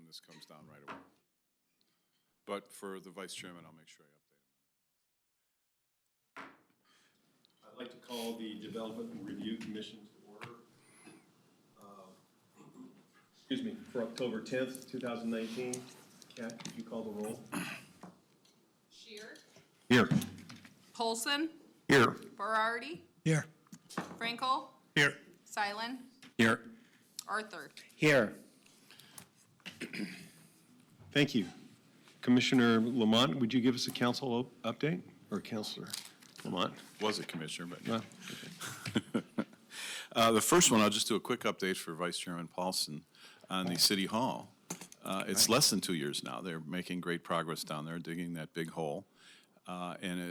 when this comes down right away. But for the Vice Chairman, I'll make sure I update him. I'd like to call the Development and Review Commission to order. Excuse me, for October 10th, 2019. Kat, could you call the roll? Shear. Here. Polson. Here. Berardi. Here. Frankel. Here. Silent. Here. Arthur. Here. Thank you. Commissioner LaMotte, would you give us a council update? Or Councilor LaMotte? Was it, Commissioner, but No. the first one, I'll just do a quick update for Vice Chairman Paulson on the City Hall. It's less than 2 years now. They're making great progress down there, digging that big hole.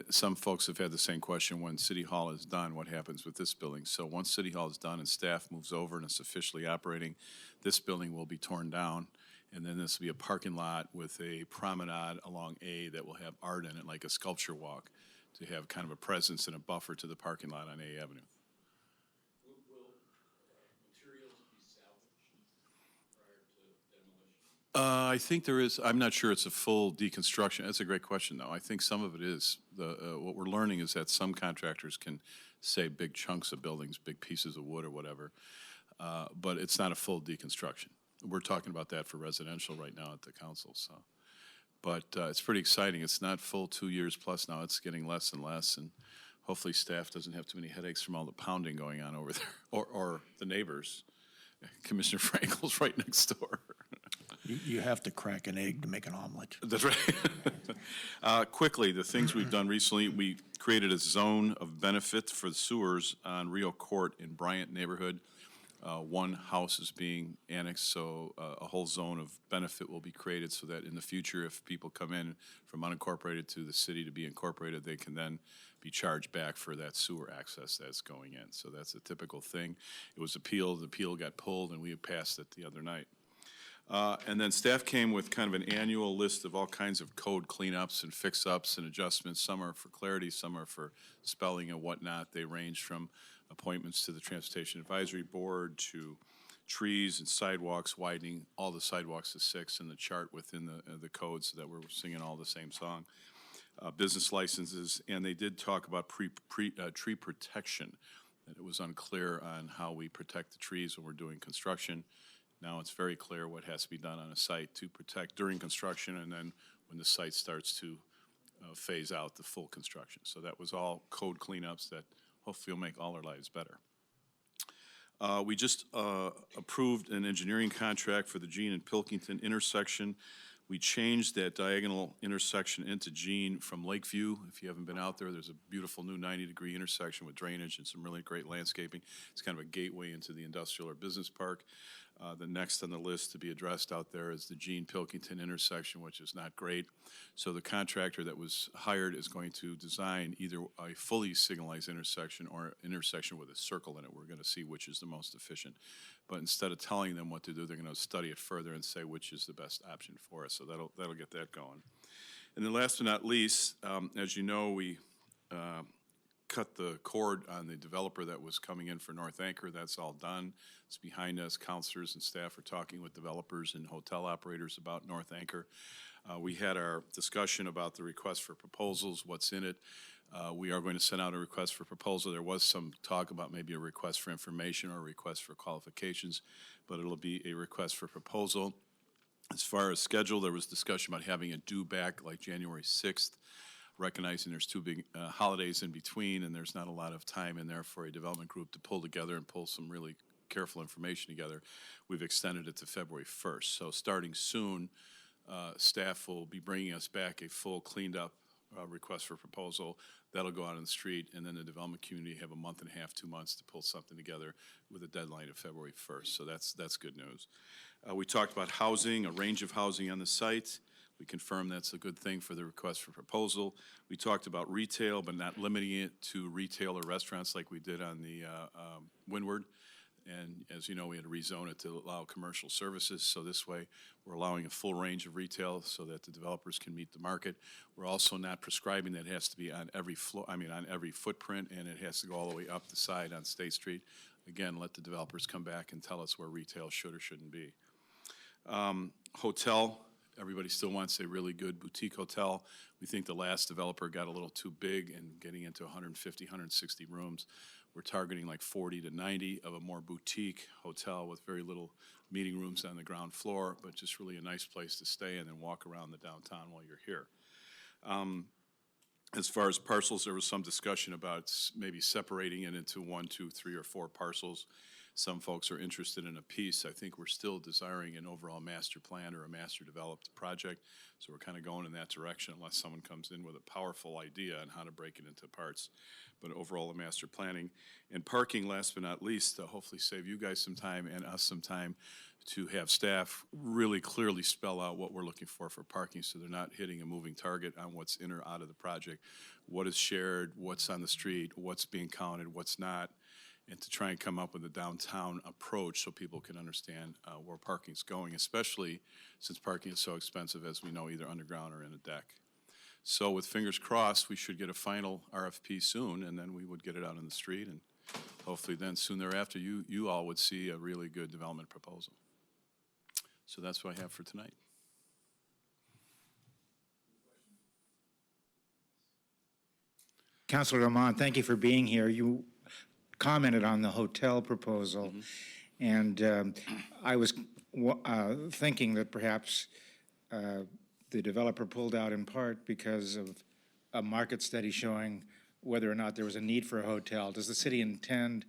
Some folks have had the same question, when City Hall is done, what happens with this building? So once City Hall is done and staff moves over and it's officially operating, this building will be torn down, and then this will be a parking lot with a promenade along A that will have art in it, like a sculpture walk, to have kind of a presence and a buffer to the parking lot on A Avenue. Will materials be salvaged prior to demolition? I think there is. I'm not sure it's a full deconstruction. That's a great question, though. I think some of it is. What we're learning is that some contractors can say big chunks of buildings, big pieces of wood or whatever, but it's not a full deconstruction. We're talking about that for residential right now at the council. So, but it's pretty exciting. It's not full 2 years plus now. It's getting less and less, and hopefully staff doesn't have too many headaches from all the pounding going on over there, or the neighbors. Commissioner Frankel's right next door. You have to crack an egg to make an omelet. That's right. Quickly, the things we've done recently, we created a zone of benefit for the sewers on Rio Court in Bryant neighborhood. One house is being annexed, so a whole zone of benefit will be created so that in the future, if people come in from unincorporated to the city to be incorporated, they can then be charged back for that sewer access that's going in. So that's a typical thing. It was appealed, the appeal got pulled, and we passed it the other night. And then staff came with kind of an annual list of all kinds of code cleanups and fix-ups and adjustments. Some are for clarity, some are for spelling and whatnot. They range from appointments to the Transportation Advisory Board to trees and sidewalks, widening all the sidewalks to 6 in the chart within the code so that we're singing all the same song. Business licenses, and they did talk about tree protection, that it was unclear on how we protect the trees when we're doing construction. Now it's very clear what has to be done on a site to protect during construction and then when the site starts to phase out the full construction. So that was all code cleanups that hopefully will make all our lives better. We just approved an engineering contract for the Jean and Pilkington intersection. We changed that diagonal intersection into Jean from Lakeview. If you haven't been out there, there's a beautiful new 90-degree intersection with drainage and some really great landscaping. It's kind of a gateway into the industrial or business park. The next on the list to be addressed out there is the Jean Pilkington intersection, which is not great. So the contractor that was hired is going to design either a fully signalized intersection or an intersection with a circle in it. We're going to see which is the most efficient. But instead of telling them what to do, they're going to study it further and say which is the best option for us. So that'll get that going. And then last but not least, as you know, we cut the cord on the developer that was coming in for North Anchor. That's all done. It's behind us. Counselors and staff are talking with developers and hotel operators about North Anchor. We had our discussion about the request for proposals, what's in it. We are going to send out a request for proposal. There was some talk about maybe a request for information or a request for qualifications, but it'll be a request for proposal. As far as schedule, there was discussion about having it due back like January 6th. Recognizing there's two big holidays in between and there's not a lot of time in there for a development group to pull together and pull some really careful information together, we've extended it to February 1st. So starting soon, staff will be bringing us back a full cleaned up request for proposal. That'll go out on the street, and then the development community have a month and a half, 2 months to pull something together with a deadline of February 1st. So that's good news. We talked about housing, a range of housing on the site. We confirmed that's a good thing for the request for proposal. We talked about retail, but not limiting it to retail or restaurants like we did on the Windward. And as you know, we had to rezone it to allow commercial services. So this way, we're allowing a full range of retail so that the developers can meet the market. We're also not prescribing that it has to be on every floor, on every footprint, and it has to go all the way up the side on State Street. Again, let the developers come back and tell us where retail should or shouldn't be. Hotel, everybody still wants a really good boutique hotel. We think the last developer got a little too big and getting into 150, 160 rooms. We're targeting like 40 to 90 of a more boutique hotel with very little meeting rooms on the ground floor, but just really a nice place to stay and then walk around the downtown while you're here. As far as parcels, there was some discussion about maybe separating it into 1, 2, 3, or 4 parcels. Some folks are interested in a piece. I think we're still desiring an overall master plan or a master developed project, so we're kind of going in that direction unless someone comes in with a powerful idea on how to break it into parts. But overall, a master planning. And parking, last but not least, hopefully save you guys some time and us some time to have staff really clearly spell out what we're looking for parking, so they're not hitting a moving target on what's in or out of the project, what is shared, what's on the street, what's being counted, what's not, and to try and come up with a downtown approach so people can understand where parking's going, especially since parking is so expensive, as we know, either underground or in a deck. So with fingers crossed, we should get a final RFP soon, and then we would get it out on the street, and hopefully then soon thereafter, you all would see a really good development proposal. So that's what I have for tonight. Councilor LaMotte, thank you for being here. You commented on the hotel proposal, and I was thinking that perhaps the developer pulled out in part because of a market study showing whether or not there was a need for a hotel. Does the city intend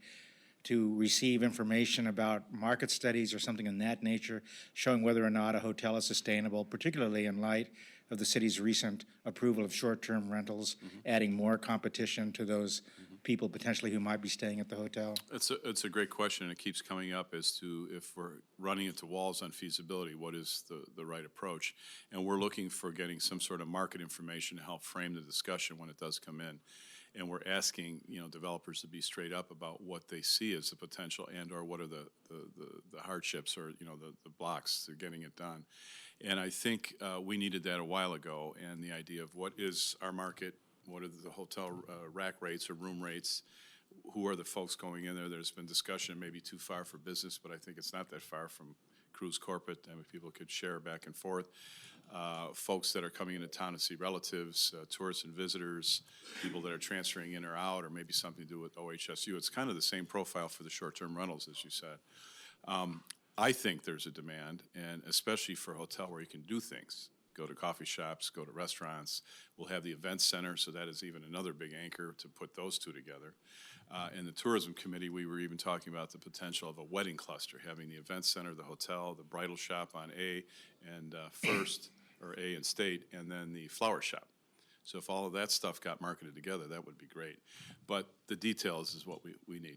to receive information about market studies or something in that nature, showing whether or not a hotel is sustainable, particularly in light of the city's recent approval of short-term rentals, adding more competition to those people potentially who might be staying at the hotel? It's a great question, and it keeps coming up as to if we're running into walls on feasibility, what is the right approach? And we're looking for getting some sort of market information to help frame the discussion when it does come in. And we're asking, developers to be straight up about what they see as the potential and or what are the hardships or, the blocks to getting it done. And I think we needed that a while ago, and the idea of what is our market, what are the hotel rack rates or room rates, who are the folks going in there? There's been discussion, maybe too far for business, but I think it's not that far from cruise corporate. I mean, people could share back and forth. Folks that are coming into town to see relatives, tourists and visitors, people that are transferring in or out, or maybe something to do with OHSU. It's kind of the same profile for the short-term rentals, as you said. I think there's a demand, and especially for a hotel where you can do things. Go to coffee shops, go to restaurants. We'll have the event center, so that is even another big anchor to put those two together. In the tourism committee, we were even talking about the potential of a wedding cluster, having the event center, the hotel, the bridal shop on A and First, or A and State, and then the flower shop. So if all of that stuff got marketed together, that would be great. But the details is what we need.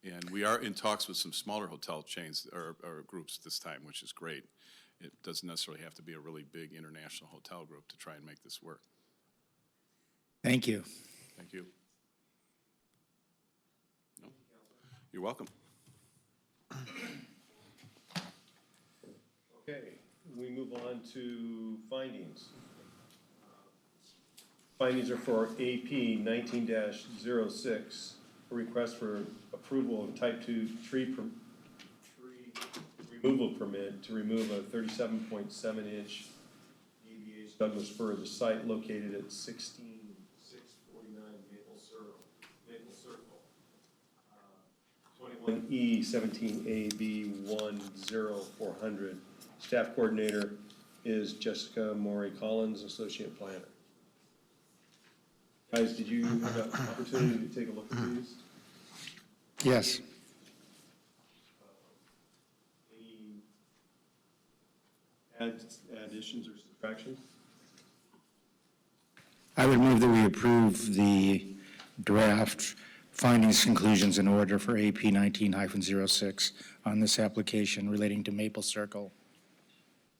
And we are in talks with some smaller hotel chains or groups this time, which is great. It doesn't necessarily have to be a really big international hotel group to try and make this work. Thank you. Thank you. No? You're welcome. Okay, we move on to findings. Findings are for AP 19-06, a request for approval of type 2 tree removal permit to remove a 37.7-inch DBH Douglas fir at the site located at 16649 Maple Circle. 21E 17AB 10400. Staff coordinator is Jessica Maury Collins, associate planner. Guys, did you have an opportunity to take a look at these? Yes. Any additions or subtractions? I would move that we approve the draft findings, conclusions, and order for AP 19-06 on this application relating to Maple Circle.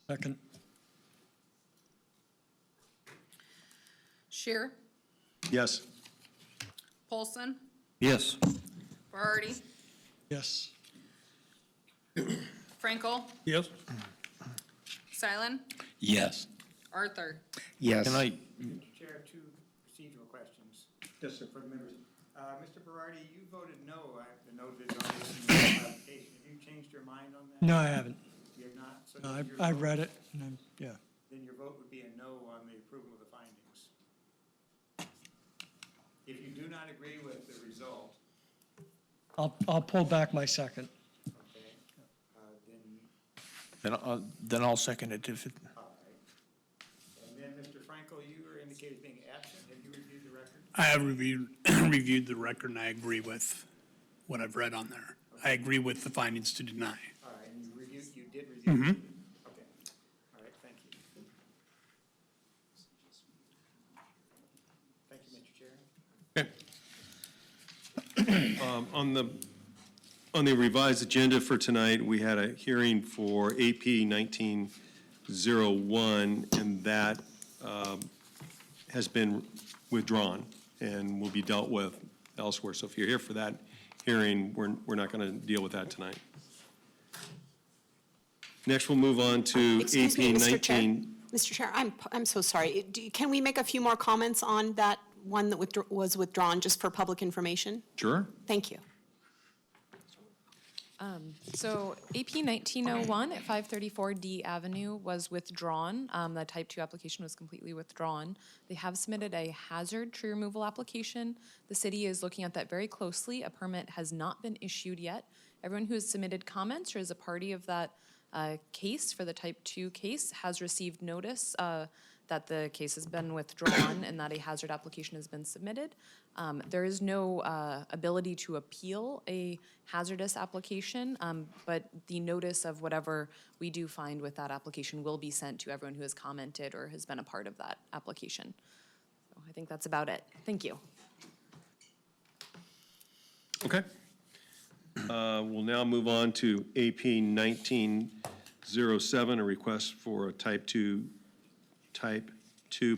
Second. Shear, Yes. Polson, Yes. Berardi, Yes. Frankel, Yes. Silent, Yes. Arthur. Yes. Can I, Mr. Chair, two procedural questions Yes, sir. for the members. Mr. Berardi, you voted no. The no to donation application. Have you changed your mind on that? no, I haven't. You You have not? So I, then your I vote- read it, and I'm, yeah. Then your vote would be a no on the approval of the findings. If you do not agree with the result, I'll pull back my second. okay, then, Then I'll second it if it, all right. And then, Mr. Frankel, you were indicated being absent. Have you reviewed the record? I have reviewed the record, and I agree with what I've read on there. I agree with the findings to deny. All right, and you did review it? Okay, all right, thank you. Thank you, Mr. Chair. On the revised agenda for tonight, we had a hearing for AP 1901, and that has been withdrawn and will be dealt with elsewhere. So if you're here for that hearing, we're not going to deal with that tonight. Next, we'll move on to Excuse AP me, Mr. Chair. 19. Mr. Chair, I'm so sorry. Can we make a few more comments on that one that was withdrawn, just for public information? Sure. Thank you. So AP 1901 at 534 D Avenue was withdrawn. The type 2 application was completely withdrawn. They have submitted a hazard tree removal application. The city is looking at that very closely. A permit has not been issued yet. Everyone who has submitted comments or is a party of that case for the type 2 case has received notice that the case has been withdrawn and that a hazard application has been submitted. There is no ability to appeal a hazardous application, but the notice of whatever we do find with that application will be sent to everyone who has commented or has been a part of that application. So I think that's about it. Thank you. Okay. We'll now move on to AP 1907, a request for a type 2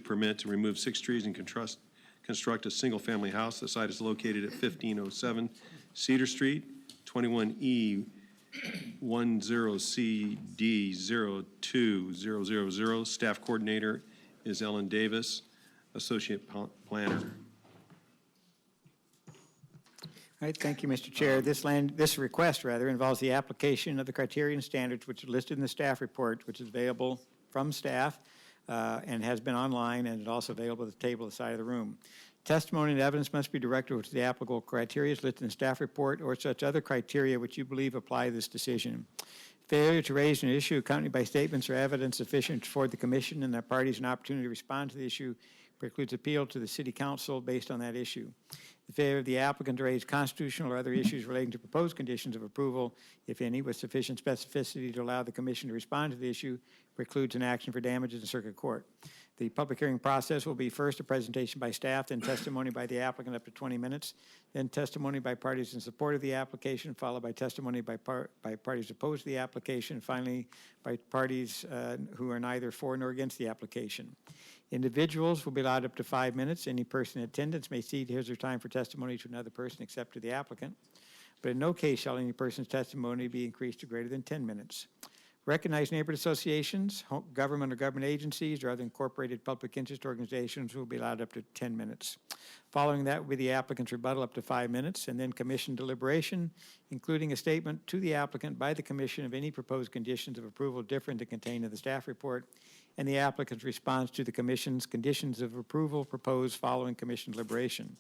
permit to remove 6 trees and construct a single-family house. The site is located at 1507 Cedar Street, 21E 10CD 02000. Staff coordinator is Ellen Davis, associate planner. All right, thank you, Mr. Chair. This request, involves the application of the criteria and standards which are listed in the staff report, which is available from staff and has been online, and is also available at the table at the side of the room. Testimony and evidence must be directed to the applicable criteria listed in the staff report or such other criteria which you believe apply to this decision. Failure to raise an issue accompanied by statements or evidence sufficient to afford the commission and their parties an opportunity to respond to the issue precludes appeal to the city council based on that issue. The failure of the applicant to raise constitutional or other issues relating to proposed conditions of approval, if any, with sufficient specificity to allow the commission to respond to the issue precludes an action for damages in circuit court. The public hearing process will be first a presentation by staff, then testimony by the applicant up to 20 minutes, then testimony by parties in support of the application, followed by testimony by parties opposed to the application, finally by parties who are neither for nor against the application. Individuals will be allowed up to 5 minutes. Any person in attendance may cede his or her time for testimony to another person except to the applicant. But in no case shall any person's testimony be increased to greater than 10 minutes. Recognized neighborhood associations, government or government agencies, or other incorporated public interest organizations will be allowed up to 10 minutes. Following that will be the applicant's rebuttal up to 5 minutes, and then commission deliberation, including a statement to the applicant by the commission of any proposed conditions of approval different than contained in the staff report, and the applicant's response to the commission's conditions of approval proposed following commission deliberation.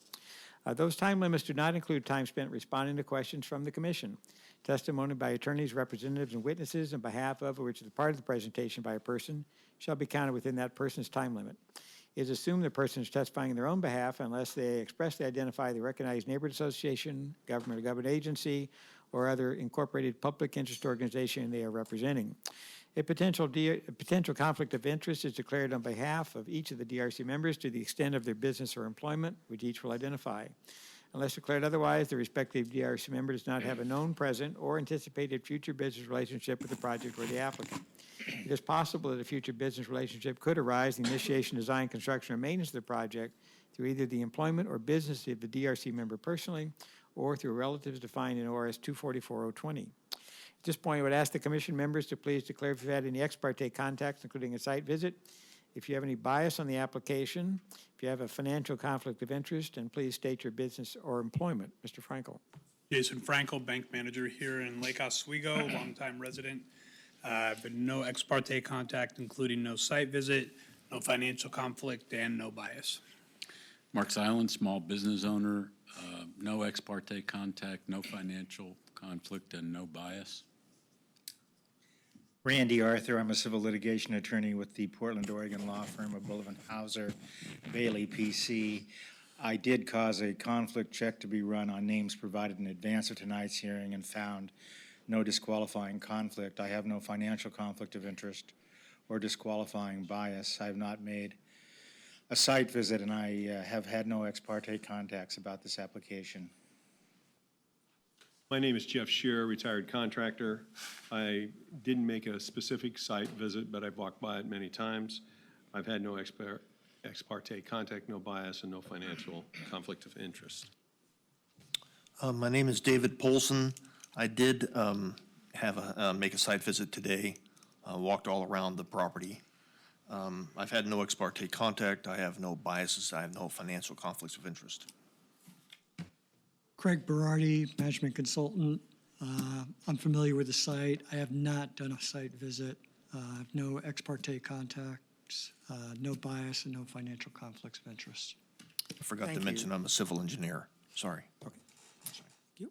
Those time limits do not include time spent responding to questions from the commission. Testimony by attorneys, representatives, and witnesses on behalf of or which is a part of the presentation by a person shall be counted within that person's time limit. It is assumed the person is testifying in their own behalf unless they expressly identify the recognized neighborhood association, government or government agency, or other incorporated public interest organization they are representing. A potential conflict of interest is declared on behalf of each of the DRC members to the extent of their business or employment, which each will identify. Unless declared otherwise, the respective DRC member does not have a known, present, or anticipated future business relationship with the project or the applicant. It is possible that a future business relationship could arise in the initiation, design, construction, or maintenance of the project through either the employment or business of the DRC member personally, or through relatives defined in ORS 244-020. At this point, I would ask the commission members to please declare if you've had any ex parte contacts, including a site visit, if you have any bias on the application, if you have a financial conflict of interest, and please state your business or employment. Mr. Frankel. Jason Frankel, bank manager here in Lake Oswego, longtime resident. But no ex parte contact, including no site visit, no financial conflict, and no bias. Mark Silent, small business owner, no ex parte contact, no financial conflict, and no bias. Randy Arthur, I'm a civil litigation attorney with the Portland, Oregon law firm of Bullivan Hauser, Bailey, PC. I did cause a conflict check to be run on names provided in advance of tonight's hearing and found no disqualifying conflict. I have no financial conflict of interest or disqualifying bias. I have not made a site visit, and I have had no ex parte contacts about this application. My name is Jeff Shearer, retired contractor. I didn't make a specific site visit, but I've walked by it many times. I've had no ex parte contact, no bias, and no financial conflict of interest. My name is David Polson. I did make a site visit today, walked all around the property. I've had no ex parte contact. I have no biases. I have no financial conflicts of interest. Craig Berardi, management consultant. I'm familiar with the site. I have not done a site visit. I have no ex parte contacts, no bias, and no financial conflicts of interest. I forgot Thank to mention you. I'm a civil engineer. Sorry. Okay. Thank you.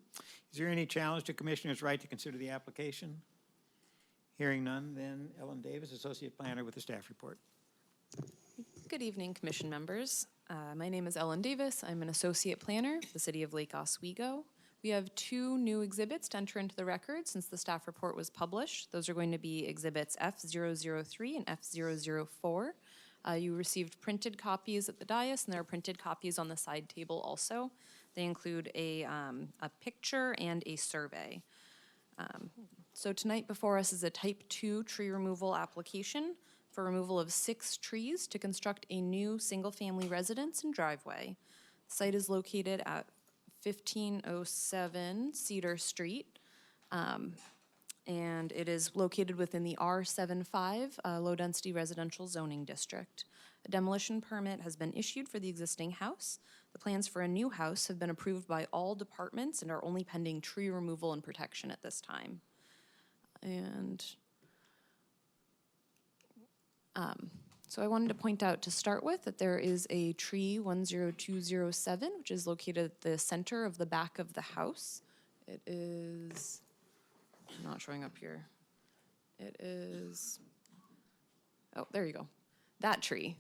Is there any challenge to Commissioner's right to consider the application? Hearing none, then Ellen Davis, Associate Planner with the staff report. Good evening, Commission members. My name is Ellen Davis. I'm an associate planner for the City of Lake Oswego. We have 2 new exhibits to enter into the record since the staff report was published. Those are going to be exhibits F003 and F004. You received printed copies at the dais, and there are printed copies on the side table also. They include a picture and a survey. So tonight before us is a Type 2 tree removal application for removal of 6 trees to construct a new single-family residence and driveway. The site is located at 1507 Cedar Street, and it is located within the R75 low-density residential zoning district. A demolition permit has been issued for the existing house. The plans for a new house have been approved by all departments and are only pending tree removal and protection at this time. And so I wanted to point out to start with that there is a tree 10207, which is located at the center of the back of the house. It is not showing up here. It is, oh, there you go. That tree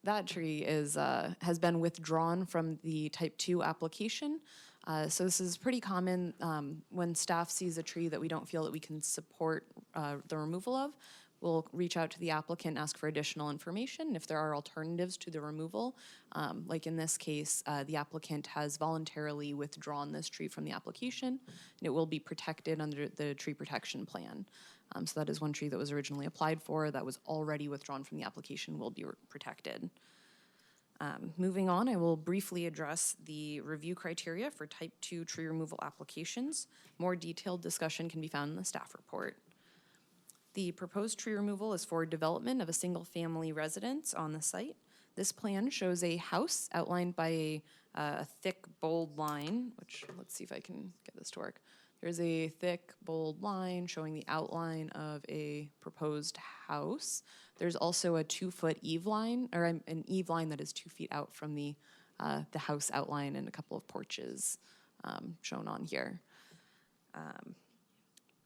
is has been withdrawn from the Type 2 application. So this is pretty common when staff sees a tree that we don't feel that we can support the removal of. We'll reach out to the applicant, ask for additional information. If there are alternatives to the removal, like in this case, the applicant has voluntarily withdrawn this tree from the application, and it will be protected under the tree protection plan. So that is one tree that was originally applied for that was already withdrawn from the application will be protected. Moving on, I will briefly address the review criteria for Type 2 tree removal applications. More detailed discussion can be found in the staff report. The proposed tree removal is for development of a single-family residence on the site. This plan shows a house outlined by a thick, bold line, which, let's see if I can get this to work. There's a thick, bold line showing the outline of a proposed house. There's also a 2-foot eave line, or an eave line that is 2 feet out from the house outline, and a couple of porches shown on here.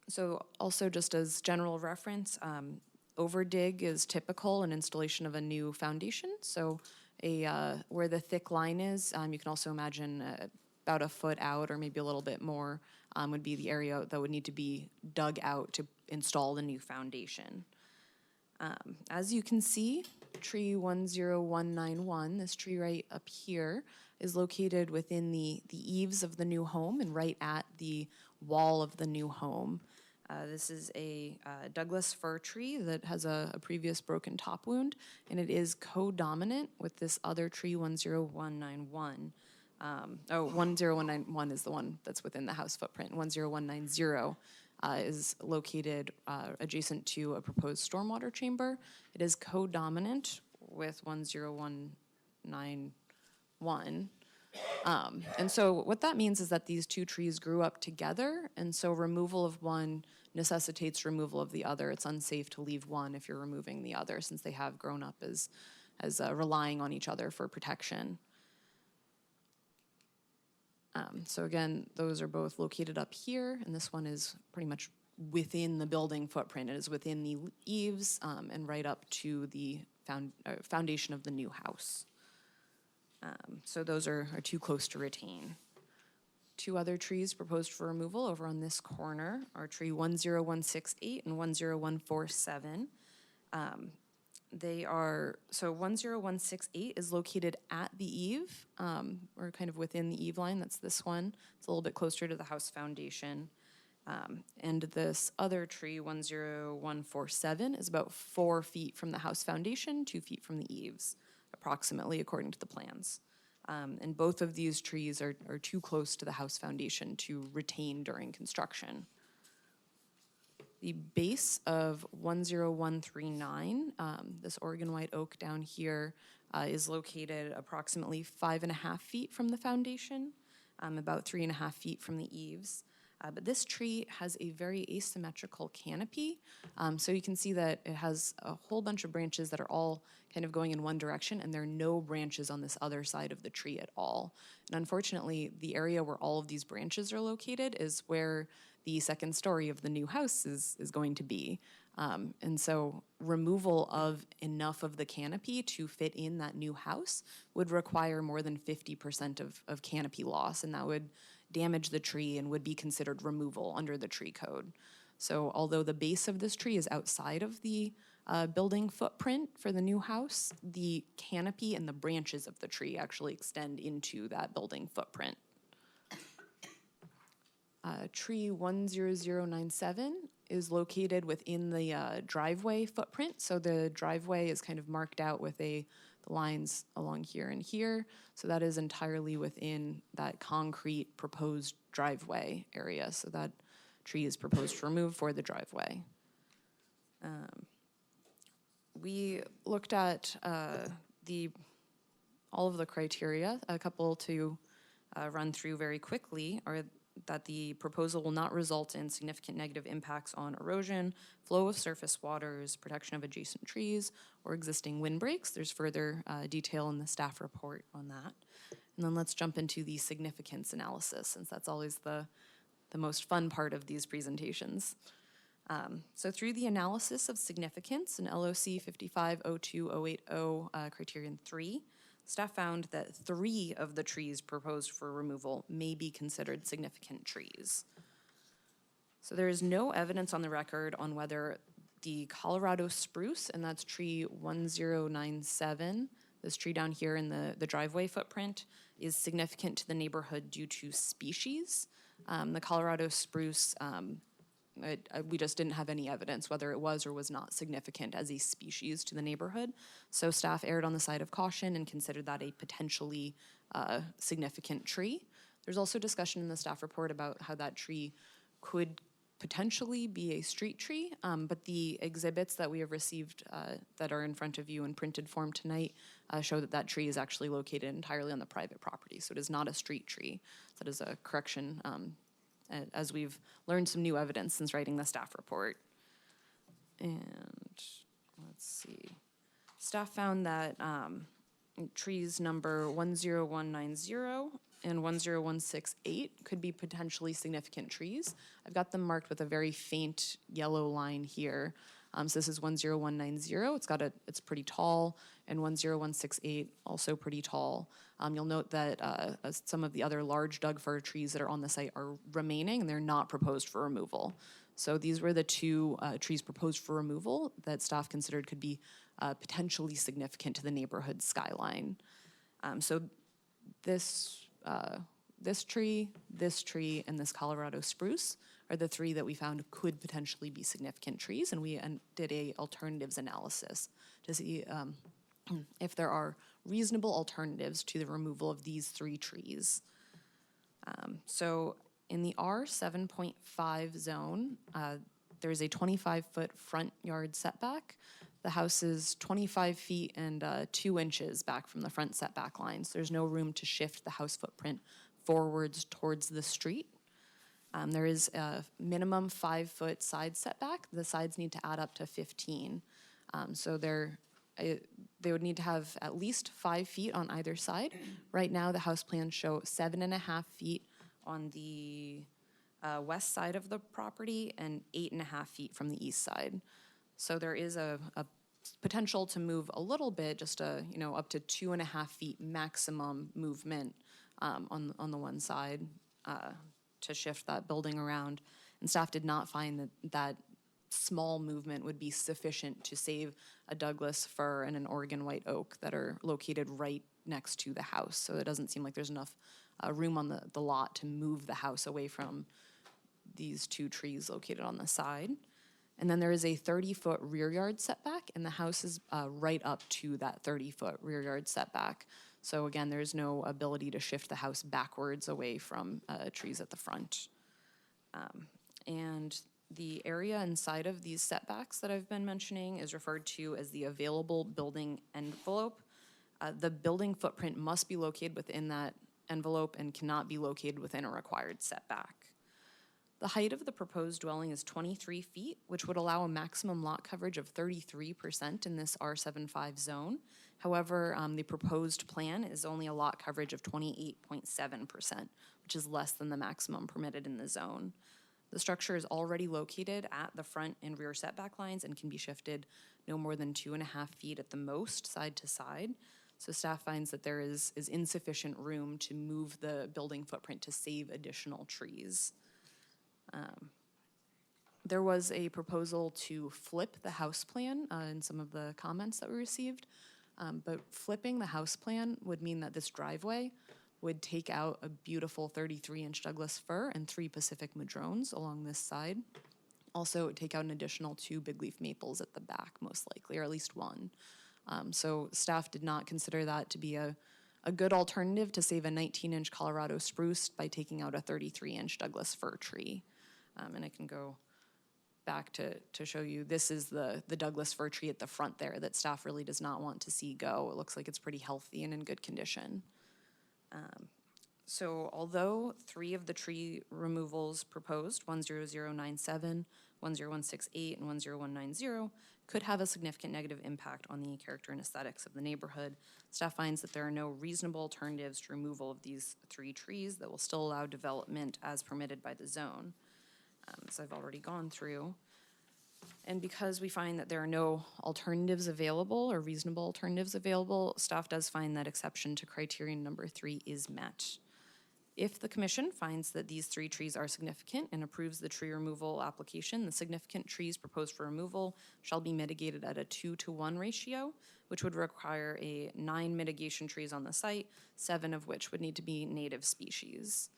So also just as general reference, overdig is typical in installation of a new foundation. So where the thick line is, you can also imagine about a foot out or maybe a little bit more would be the area that would need to be dug out to install the new foundation. As you can see, tree 10191, this tree right up here, is located within the eaves of the new home and right at the wall of the new home. This is a Douglas fir tree that has a previous broken top wound, and it is co-dominant with this other tree 10191. 10191 is the one that's within the house footprint. 10190 is located adjacent to a proposed stormwater chamber. It is co-dominant with 10191. And so what that means is that these two trees grew up together, and so removal of one necessitates removal of the other. It's unsafe to leave one if you're removing the other, since they have grown up as relying on each other for protection. So again, those are both located up here, and this one is pretty much within the building footprint. It is within the eaves and right up to the foundation of the new house. So those are too close to retain. Two other trees proposed for removal over on this corner are tree 10168 and 10147. They are, so 10168 is located at the eave, or kind of within the eave line. That's this one. It's a little bit closer to the house foundation. And this other tree, 10147, is about 4 feet from the house foundation, 2 feet from the eaves, approximately, according to the plans. And both of these trees are too close to the house foundation to retain during construction. The base of 10139, this Oregon white oak down here, is located approximately 5.5 feet from the foundation, about 3.5 feet from the eaves. But this tree has a very asymmetrical canopy, so you can see that it has a whole bunch of branches that are all kind of going in one direction, and there are no branches on this other side of the tree at all. And unfortunately, the area where all of these branches are located is where the second story of the new house is going to be. And so removal of enough of the canopy to fit in that new house would require more than 50% of canopy loss, and that would damage the tree and would be considered removal under the tree code. So although the base of this tree is outside of the building footprint for the new house, the canopy and the branches of the tree actually extend into that building footprint. Tree 10097 is located within the driveway footprint. So the driveway is kind of marked out with the lines along here and here. So that is entirely within that concrete proposed driveway area. So that tree is proposed to remove for the driveway. We looked at all of the criteria. A couple to run through very quickly are that the proposal will not result in significant negative impacts on erosion, flow of surface waters, protection of adjacent trees, or existing windbreaks. There's further detail in the staff report on that. And then let's jump into the significance analysis, since that's always the most fun part of these presentations. So through the analysis of significance in LOC 5502080 criterion 3, staff found that 3 of the trees proposed for removal may be considered significant trees. So there is no evidence on the record on whether the Colorado spruce, and that's tree 1097, this tree down here in the driveway footprint, is significant to the neighborhood due to species. The Colorado spruce, we just didn't have any evidence whether it was or was not significant as a species to the neighborhood. So staff erred on the side of caution and considered that a potentially significant tree. There's also discussion in the staff report about how that tree could potentially be a street tree, but the exhibits that we have received that are in front of you in printed form tonight show that that tree is actually located entirely on the private property, so it is not a street tree. That is a correction as we've learned some new evidence since writing the staff report. And let's see. Staff found that trees number 10190 and 10168 could be potentially significant trees. I've got them marked with a very faint yellow line here. So this is 10190, it's pretty tall, and 10168, also pretty tall. You'll note that some of the other large Doug fir trees that are on the site are remaining, and they're not proposed for removal. So these were the 2 trees proposed for removal that staff considered could be potentially significant to the neighborhood skyline. So this tree, and this Colorado spruce are the 3 that we found could potentially be significant trees, and we did a alternatives analysis to see if there are reasonable alternatives to the removal of these 3 trees. So in the R 7.5 zone, there's a 25-foot front yard setback. The house is 25 feet and 2 inches back from the front setback lines. There's no room to shift the house footprint forwards towards the street. There is a minimum 5-foot side setback. The sides need to add up to 15. So they would need to have at least 5 feet on either side. Right now, the house plans show 7.5 feet on the west side of the property and 8.5 feet from the east side. So there is a potential to move a little bit, just up to 2.5 feet maximum movement on the one side to shift that building around. And staff did not find that small movement would be sufficient to save a Douglas fir and an Oregon white oak that are located right next to the house. So it doesn't seem like there's enough room on the lot to move the house away from these 2 trees located on the side. And then there is a 30-foot rear yard setback, and the house is right up to that 30-foot rear yard setback. So again, there's no ability to shift the house backwards away from trees at the front. And the area inside of these setbacks that I've been mentioning is referred to as the available building envelope. The building footprint must be located within that envelope and cannot be located within a required setback. The height of the proposed dwelling is 23 feet, which would allow a maximum lot coverage of 33% in this R75 zone. However, the proposed plan is only a lot coverage of 28.7%, which is less than the maximum permitted in the zone. The structure is already located at the front and rear setback lines and can be shifted no more than 2.5 feet at the most, side to side. So staff finds that there is insufficient room to move the building footprint to save additional trees. There was a proposal to flip the house plan in some of the comments that we received, but flipping the house plan would mean that this driveway would take out a beautiful 33-inch Douglas fir and 3 Pacific madrones along this side. Also, it would take out an additional 2 big leaf maples at the back, most likely, or at least 1. So staff did not consider that to be a good alternative to save a 19-inch Colorado spruce by taking out a 33-inch Douglas fir tree. And I can go back to show you, this is the Douglas fir tree at the front there that staff really does not want to see go. It looks like it's pretty healthy and in good condition. So although 3 of the tree removals proposed, 10097, 10168, and 10190, could have a significant negative impact on the character and aesthetics of the neighborhood, staff finds that there are no reasonable alternatives to removal of these 3 trees that will still allow development as permitted by the zone, as I've already gone through. And because we find that there are no alternatives available or reasonable alternatives available, staff does find that exception to criterion number 3 is met. If the commission finds that these 3 trees are significant and approves the tree removal application, the significant trees proposed for removal shall be mitigated at a 2-to-1 ratio, which would require 9 mitigation trees on the site, 7 of which would need to be native species.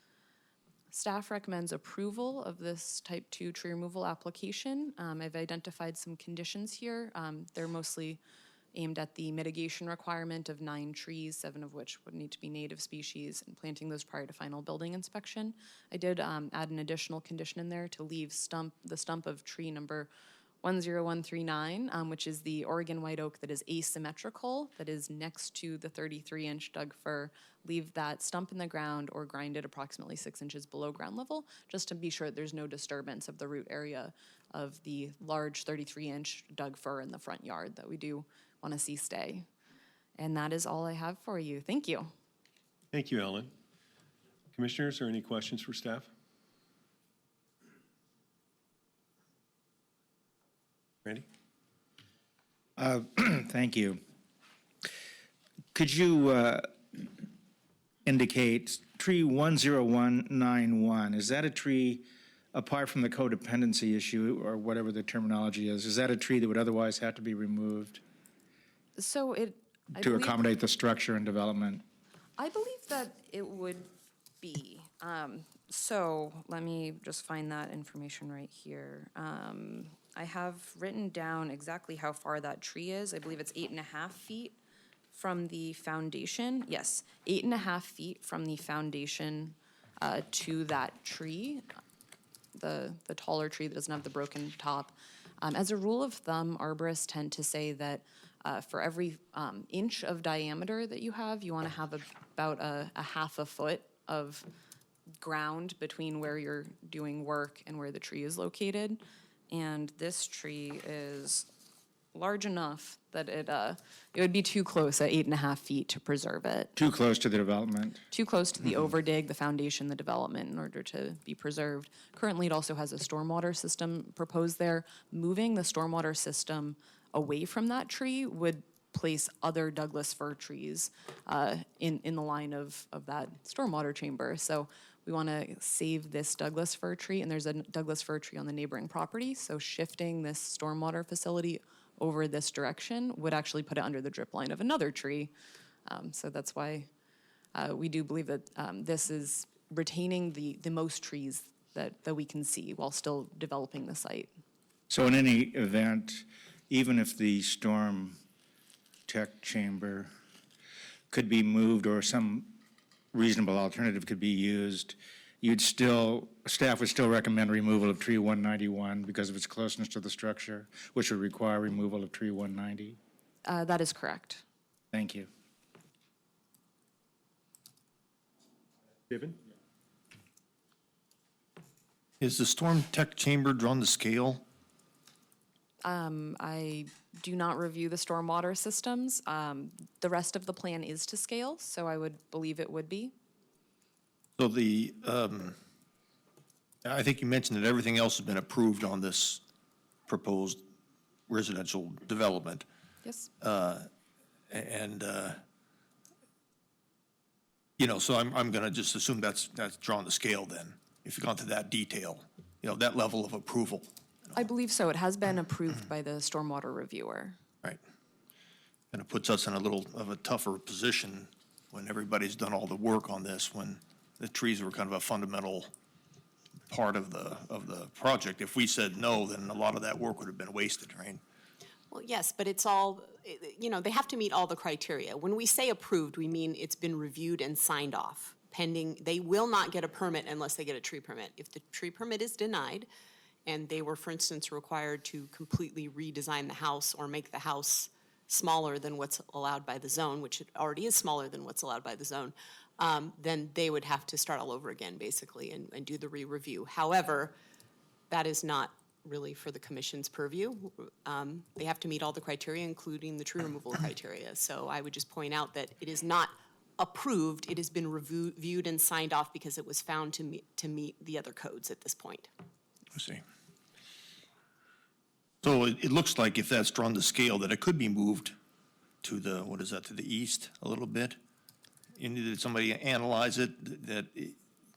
Staff recommends approval of this type 2 tree removal application. I've identified some conditions here. They're mostly aimed at the mitigation requirement of 9 trees, 7 of which would need to be native species, and planting those prior to final building inspection. I did add an additional condition in there to leave the stump of tree number 10139, which is the Oregon white oak that is asymmetrical, that is next to the 33-inch Doug fir. Leave that stump in the ground or grind it approximately 6 inches below ground level, just to be sure there's no disturbance of the root area of the large 33-inch Doug fir in the front yard that we do want to see stay. And that is all I have for you. Thank you. Thank you, Ellen. Commissioners, are any questions for staff? Randy? Thank you. Could you indicate tree 10191, is that a tree, apart from the codependency issue or whatever the terminology is that a tree that would otherwise have to be removed So I to believe- accommodate the structure and development? I believe that it would be. So let me just find that information right here. I have written down exactly how far that tree is. I believe it's 8.5 feet from the foundation. Yes, 8.5 feet from the foundation to that tree, the taller tree that doesn't have the broken top. As a rule of thumb, arborists tend to say that for every inch of diameter that you have, you want to have about a half a foot of ground between where you're doing work and where the tree is located. And this tree is large enough that it would be too close at 8.5 feet to preserve it. Too close to the development. Too close to the overdig, the foundation, the development in order to be preserved. Currently, it also has a stormwater system proposed there. Moving the stormwater system away from that tree would place other Douglas fir trees in the line of that stormwater chamber. So we want to save this Douglas fir tree, and there's a Douglas fir tree on the neighboring property. So shifting this stormwater facility over this direction would actually put it under the drip line of another tree. So that's why we do believe that this is retaining the most trees that we can see while still developing the site. So in any event, even if the storm tech chamber could be moved or some reasonable alternative could be used, staff would still recommend removal of tree 191 because of its closeness to the structure, which would require removal of tree 190? That is correct. Thank you. Given? Is the storm tech chamber drawn to scale? I do not review the stormwater systems. The rest of the plan is to scale, so I would believe it would be. So I think you mentioned that everything else has been approved on this proposed residential development. Yes. So I'm going to just assume that's drawn to scale then, if you've gone to that detail, that level of approval. I believe so. It has been approved by the stormwater reviewer. Right. And it puts us in a little of a tougher position when everybody's done all the work on this, when the trees were kind of a fundamental part of the project. If we said no, then a lot of that work would have been wasted, right? Well, yes, but it's all, they have to meet all the criteria. When we say approved, we mean it's been reviewed and signed off, pending. They will not get a permit unless they get a tree permit. If the tree permit is denied, and they were, for instance, required to completely redesign the house or make the house smaller than what's allowed by the zone, which it already is smaller than what's allowed by the zone, then they would have to start all over again, basically, and do the re-review. However, that is not really for the commission's purview. They have to meet all the criteria, including the tree removal criteria. So I would just point out that it is not approved. It has been reviewed and signed off because it was found to meet the other codes at this point. I see. So it looks like if that's drawn to scale, that it could be moved to to the east a little bit? Did somebody analyze it, that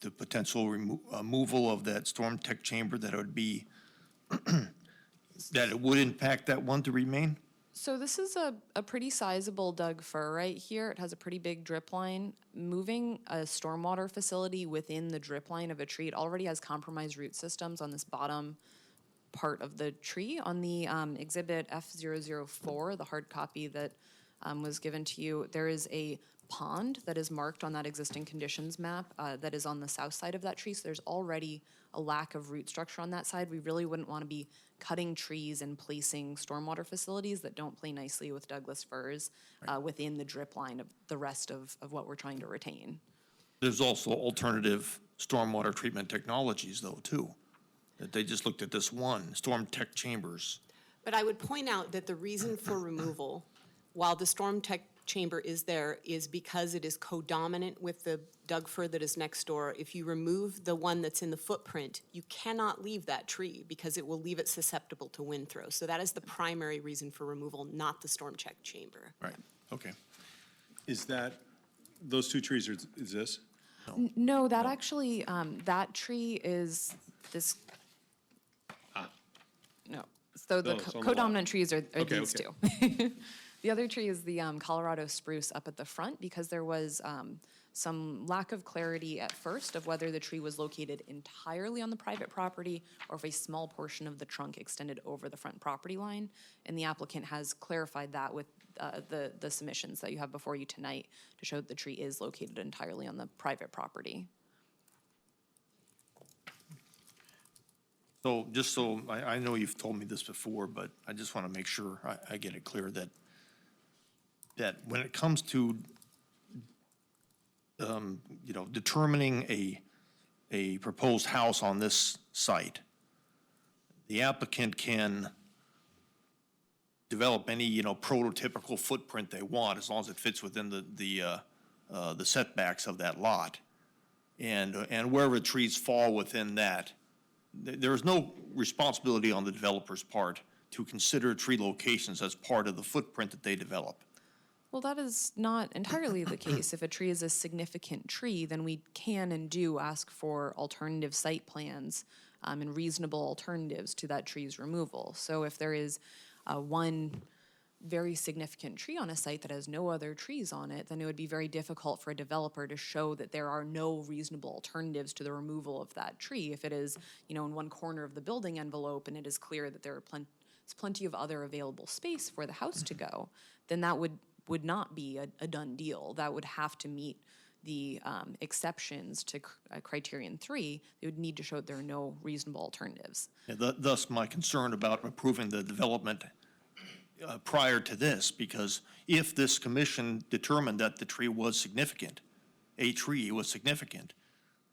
the potential removal of that storm tech chamber, that it would be, that it would impact that one to remain? So this is a pretty sizable Doug fir right here. It has a pretty big drip line. Moving a stormwater facility within the drip line of a tree, it already has compromised root systems on this bottom part of the tree. On the exhibit F004, the hard copy that was given to you, there is a pond that is marked on that existing conditions map that is on the south side of that tree. So there's already a lack of root structure on that side. We really wouldn't want to be cutting trees and placing stormwater facilities that don't play nicely with Douglas firs within the drip line of the rest of what we're trying to retain. There's also alternative stormwater treatment technologies, though, too, that they just looked at this one, storm tech chambers. But I would point out that the reason for removal, while the storm tech chamber is there, is because it is codominant with the Doug fir that is next door. If you remove the one that's in the footprint, you cannot leave that tree because it will leave it susceptible to wind throw. So that is the primary reason for removal, not the storm check chamber. Right, okay. Is that, those two trees is this? No, that actually, that tree is this. No, so the Oh, it's on the codominant trees are Okay, these okay. two. The other tree is the Colorado spruce up at the front because there was some lack of clarity at first of whether the tree was located entirely on the private property or if a small portion of the trunk extended over the front property line. And the applicant has clarified that with the submissions that you have before you tonight to show that the tree is located entirely on the private property. So just so, I know you've told me this before, but I just want to make sure I get it clear that when it comes to, determining a proposed house on this site, the applicant can develop any, prototypical footprint they want, as long as it fits within the setbacks of that lot. And wherever trees fall within that, there is no responsibility on the developer's part to consider tree locations as part of the footprint that they develop. Well, that is not entirely the case. If a tree is a significant tree, then we can and do ask for alternative site plans and reasonable alternatives to that tree's removal. So if there is one very significant tree on a site that has no other trees on it, then it would be very difficult for a developer to show that there are no reasonable alternatives to the removal of that tree. If it is, in one corner of the building envelope and it is clear that there are plenty of other available space for the house to go, then that would not be a done deal. That would have to meet the exceptions to criterion 3. They would need to show that there are no reasonable alternatives. Yeah, thus my concern about approving the development prior to this, because if this commission determined that the tree was significant, a tree was significant,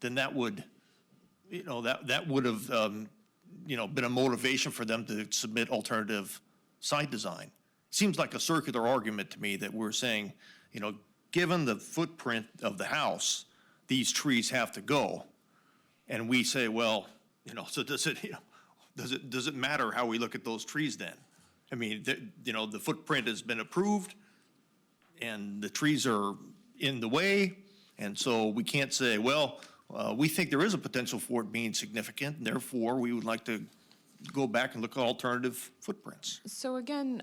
then that would, that would have, been a motivation for them to submit alternative site design. Seems like a circular argument to me that we're saying, given the footprint of the house, these trees have to go. And we say, well, so does it matter how we look at those trees then? I mean, the footprint has been approved and the trees are in the way. And so we can't say, well, we think there is a potential for it being significant, and therefore we would like to go back and look at alternative footprints. So again,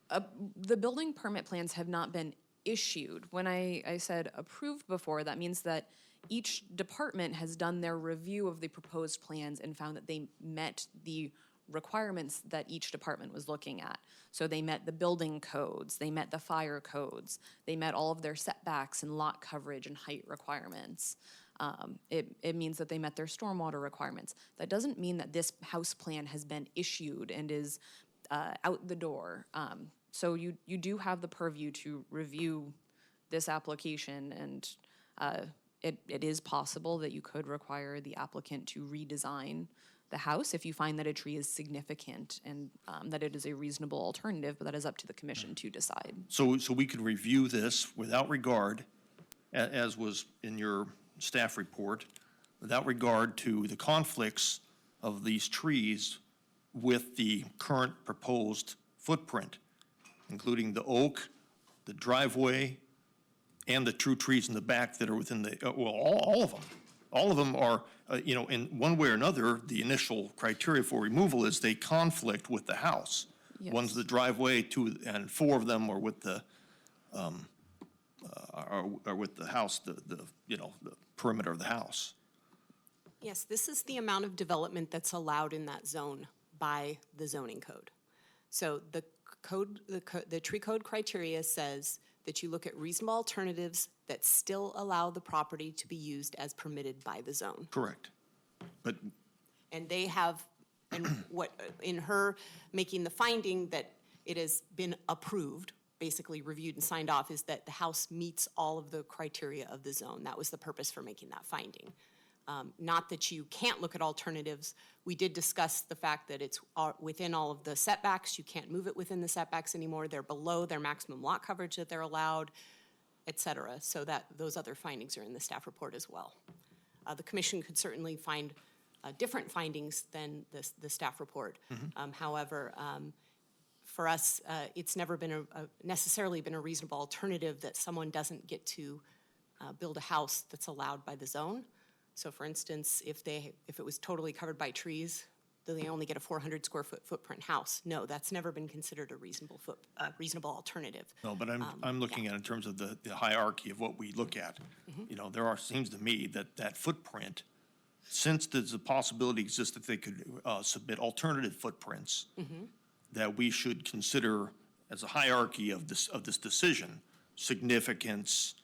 the building permit plans have not been issued. When I said approved before, that means that each department has done their review of the proposed plans and found that they met the requirements that each department was looking at. So they met the building codes, they met the fire codes, they met all of their setbacks and lot coverage and height requirements. It means that they met their stormwater requirements. That doesn't mean that this house plan has been issued and is out the door. So you do have the purview to review this application, and it is possible that you could require the applicant to redesign the house if you find that a tree is significant and that it is a reasonable alternative, but that is up to the commission to decide. So we could review this without regard, as was in your staff report, without regard to the conflicts of these trees with the current proposed footprint, including the oak, the driveway, and the true trees in the back that are within the, all of them. All of them are, in one way or another, the initial criteria for removal is they conflict with the house. Yes. One's the driveway, 2 and 4 of them are with the, are with the house, the perimeter of the house. Yes, this is the amount of development that's allowed in that zone by the zoning code. So the tree code criteria says that you look at reasonable alternatives that still allow the property to be used as permitted by the zone. Correct. But And they have, and what, in her making the finding that it has been approved, basically reviewed and signed off, is that the house meets all of the criteria of the zone. That was the purpose for making that finding. Not that you can't look at alternatives. We did discuss the fact that it's within all of the setbacks. You can't move it within the setbacks anymore. They're below their maximum lot coverage that they're allowed, et cetera. So that those other findings are in the staff report as well. The commission could certainly find different findings than the staff report. However, for us, it's never been necessarily been a reasonable alternative that someone doesn't get to build a house that's allowed by the zone. So for instance, if it was totally covered by trees, then they only get a 400 square foot footprint house. No, that's never been considered a reasonable alternative. no, but I'm looking at it in terms of the hierarchy of what we look at. There seems to me that footprint, since there's a possibility exists that they could submit alternative footprints, that we should consider as a hierarchy of this decision, significance,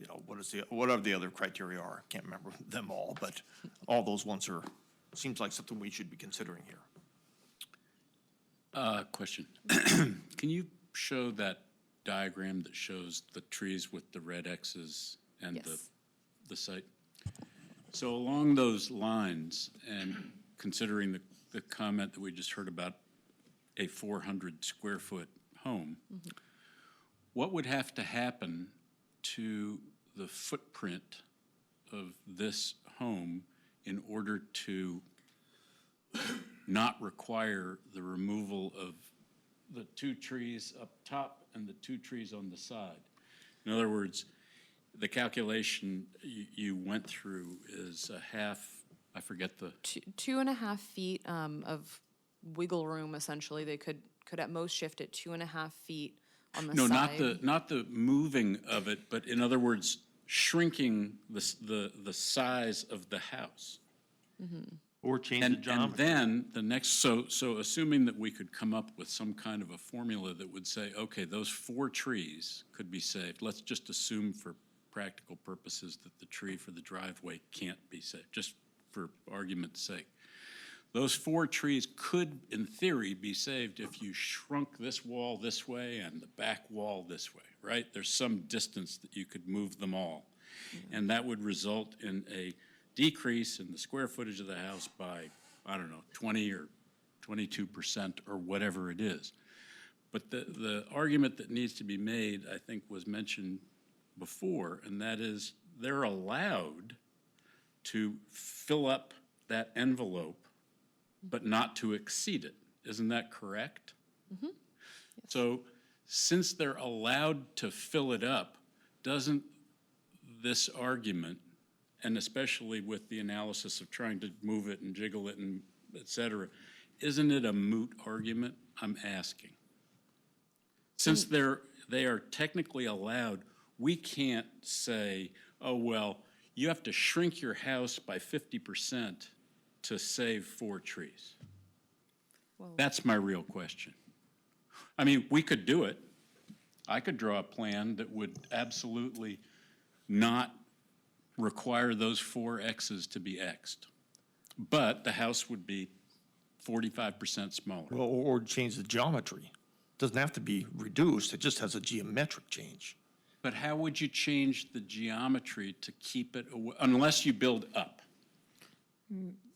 you know, whatever the other criteria are. Can't remember them all, but all those ones are, seems like something we should be considering here. Question. Can you show that diagram that shows the trees with the red X's and Yes. the site? So along those lines, and considering the comment that we just heard about a 400 square foot home, what would have to happen to the footprint of this home in order to not require the removal of the 2 trees up top and the 2 trees on the side? In other words, the calculation you went through is a half, I forget the, 2.5 feet of wiggle room, essentially. They could at most shift it 2.5 feet on the no, side. not the moving of it, but in other words, shrinking the size of the house. Or change the And geometry. then the next, so assuming that we could come up with some kind of a formula that would say, okay, those 4 trees could be saved. Let's just assume for practical purposes that the tree for the driveway can't be saved, just for argument's sake. Those 4 trees could, in theory, be saved if you shrunk this wall this way and the back wall this way, right? There's some distance that you could move them all. And that would result in a decrease in the square footage of the house by, I don't know, 20 or 22% or whatever it is. But the argument that needs to be made, I think, was mentioned before, and that is they're allowed to fill up that envelope, but not to exceed it. Isn't that correct? So since they're allowed to fill it up, doesn't this argument, and especially with the analysis of trying to move it and jiggle it and et cetera, isn't it a moot argument? I'm asking. Since they are technically allowed, we can't say, oh, well, you have to shrink your house by 50% to save 4 trees. That's my real question. I mean, we could do it. I could draw a plan that would absolutely not require those 4 X's to be X'd. But the house would be 45% smaller. Well, or change the geometry. Doesn't have to be reduced, it just has a geometric change. But how would you change the geometry to keep it, unless you build up?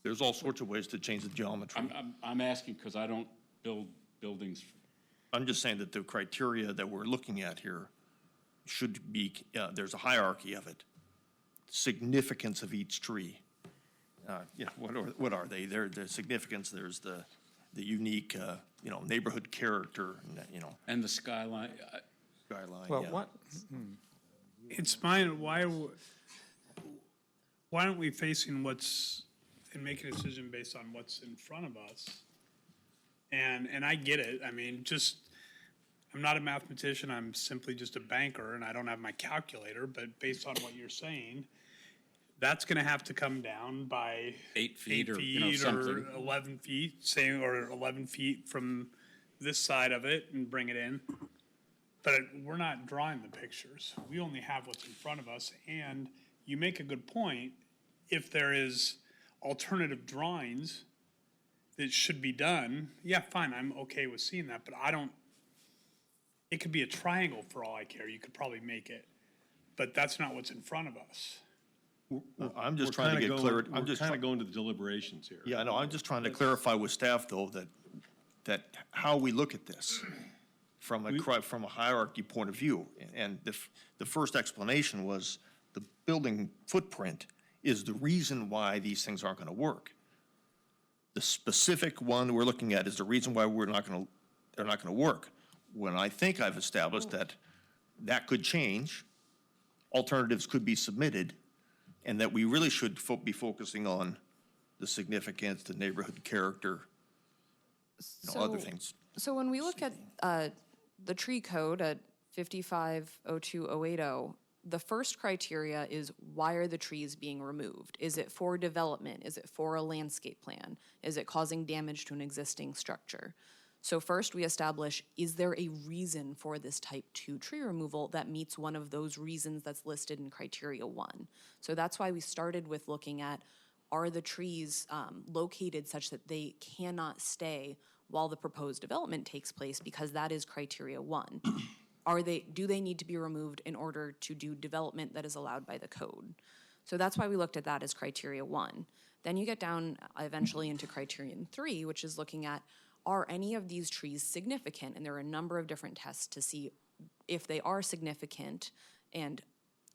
There's all sorts of ways to change the geometry. I'm asking because I don't build buildings. I'm just saying that the criteria that we're looking at here should be, there's a hierarchy of it. Significance of each tree. What are they? Their significance, there's the unique, neighborhood character, And the skyline, skyline, Well, yeah. what, It's fine, why aren't we facing and making a decision based on what's in front of us? And I get it, I mean, I'm not a mathematician, I'm simply just a banker, and I don't have my calculator, but based on what you're saying, that's gonna have to come down by 8 feet 8 or, feet something. or 11 feet, or 11 feet from this side of it and bring it in. But we're not drawing the pictures. We only have what's in front of us. And you make a good point. If there is alternative drawings that should be done, yeah, fine, I'm okay with seeing that. But it could be a triangle for all I care. You could probably make it. But that's not what's in front of us. I'm just trying to get clarity. We're kind of going to the deliberations here. Yeah, I know, I'm just trying to clarify with staff, though, that how we look at this from a hierarchy point of view. And the first explanation was the building footprint is the reason why these things aren't going to work. The specific one we're looking at is the reason why they're not going to work. When I think I've established that could change, alternatives could be submitted, and that we really should be focusing on the significance, the neighborhood character, other things. So when we look at the tree code at 5502-080, the first criteria is why are the trees being removed? Is it for development? Is it for a landscape plan? Is it causing damage to an existing structure? So first, we establish, is there a reason for this type 2 tree removal that meets one of those reasons that's listed in criteria 1? So that's why we started with looking at, are the trees located such that they cannot stay while the proposed development takes place, because that is criteria 1. Do they need to be removed in order to do development that is allowed by the code? So that's why we looked at that as criteria 1. Then you get down eventually into criterion 3, which is looking at, are any of these trees significant? And there are a number of different tests to see if they are significant. And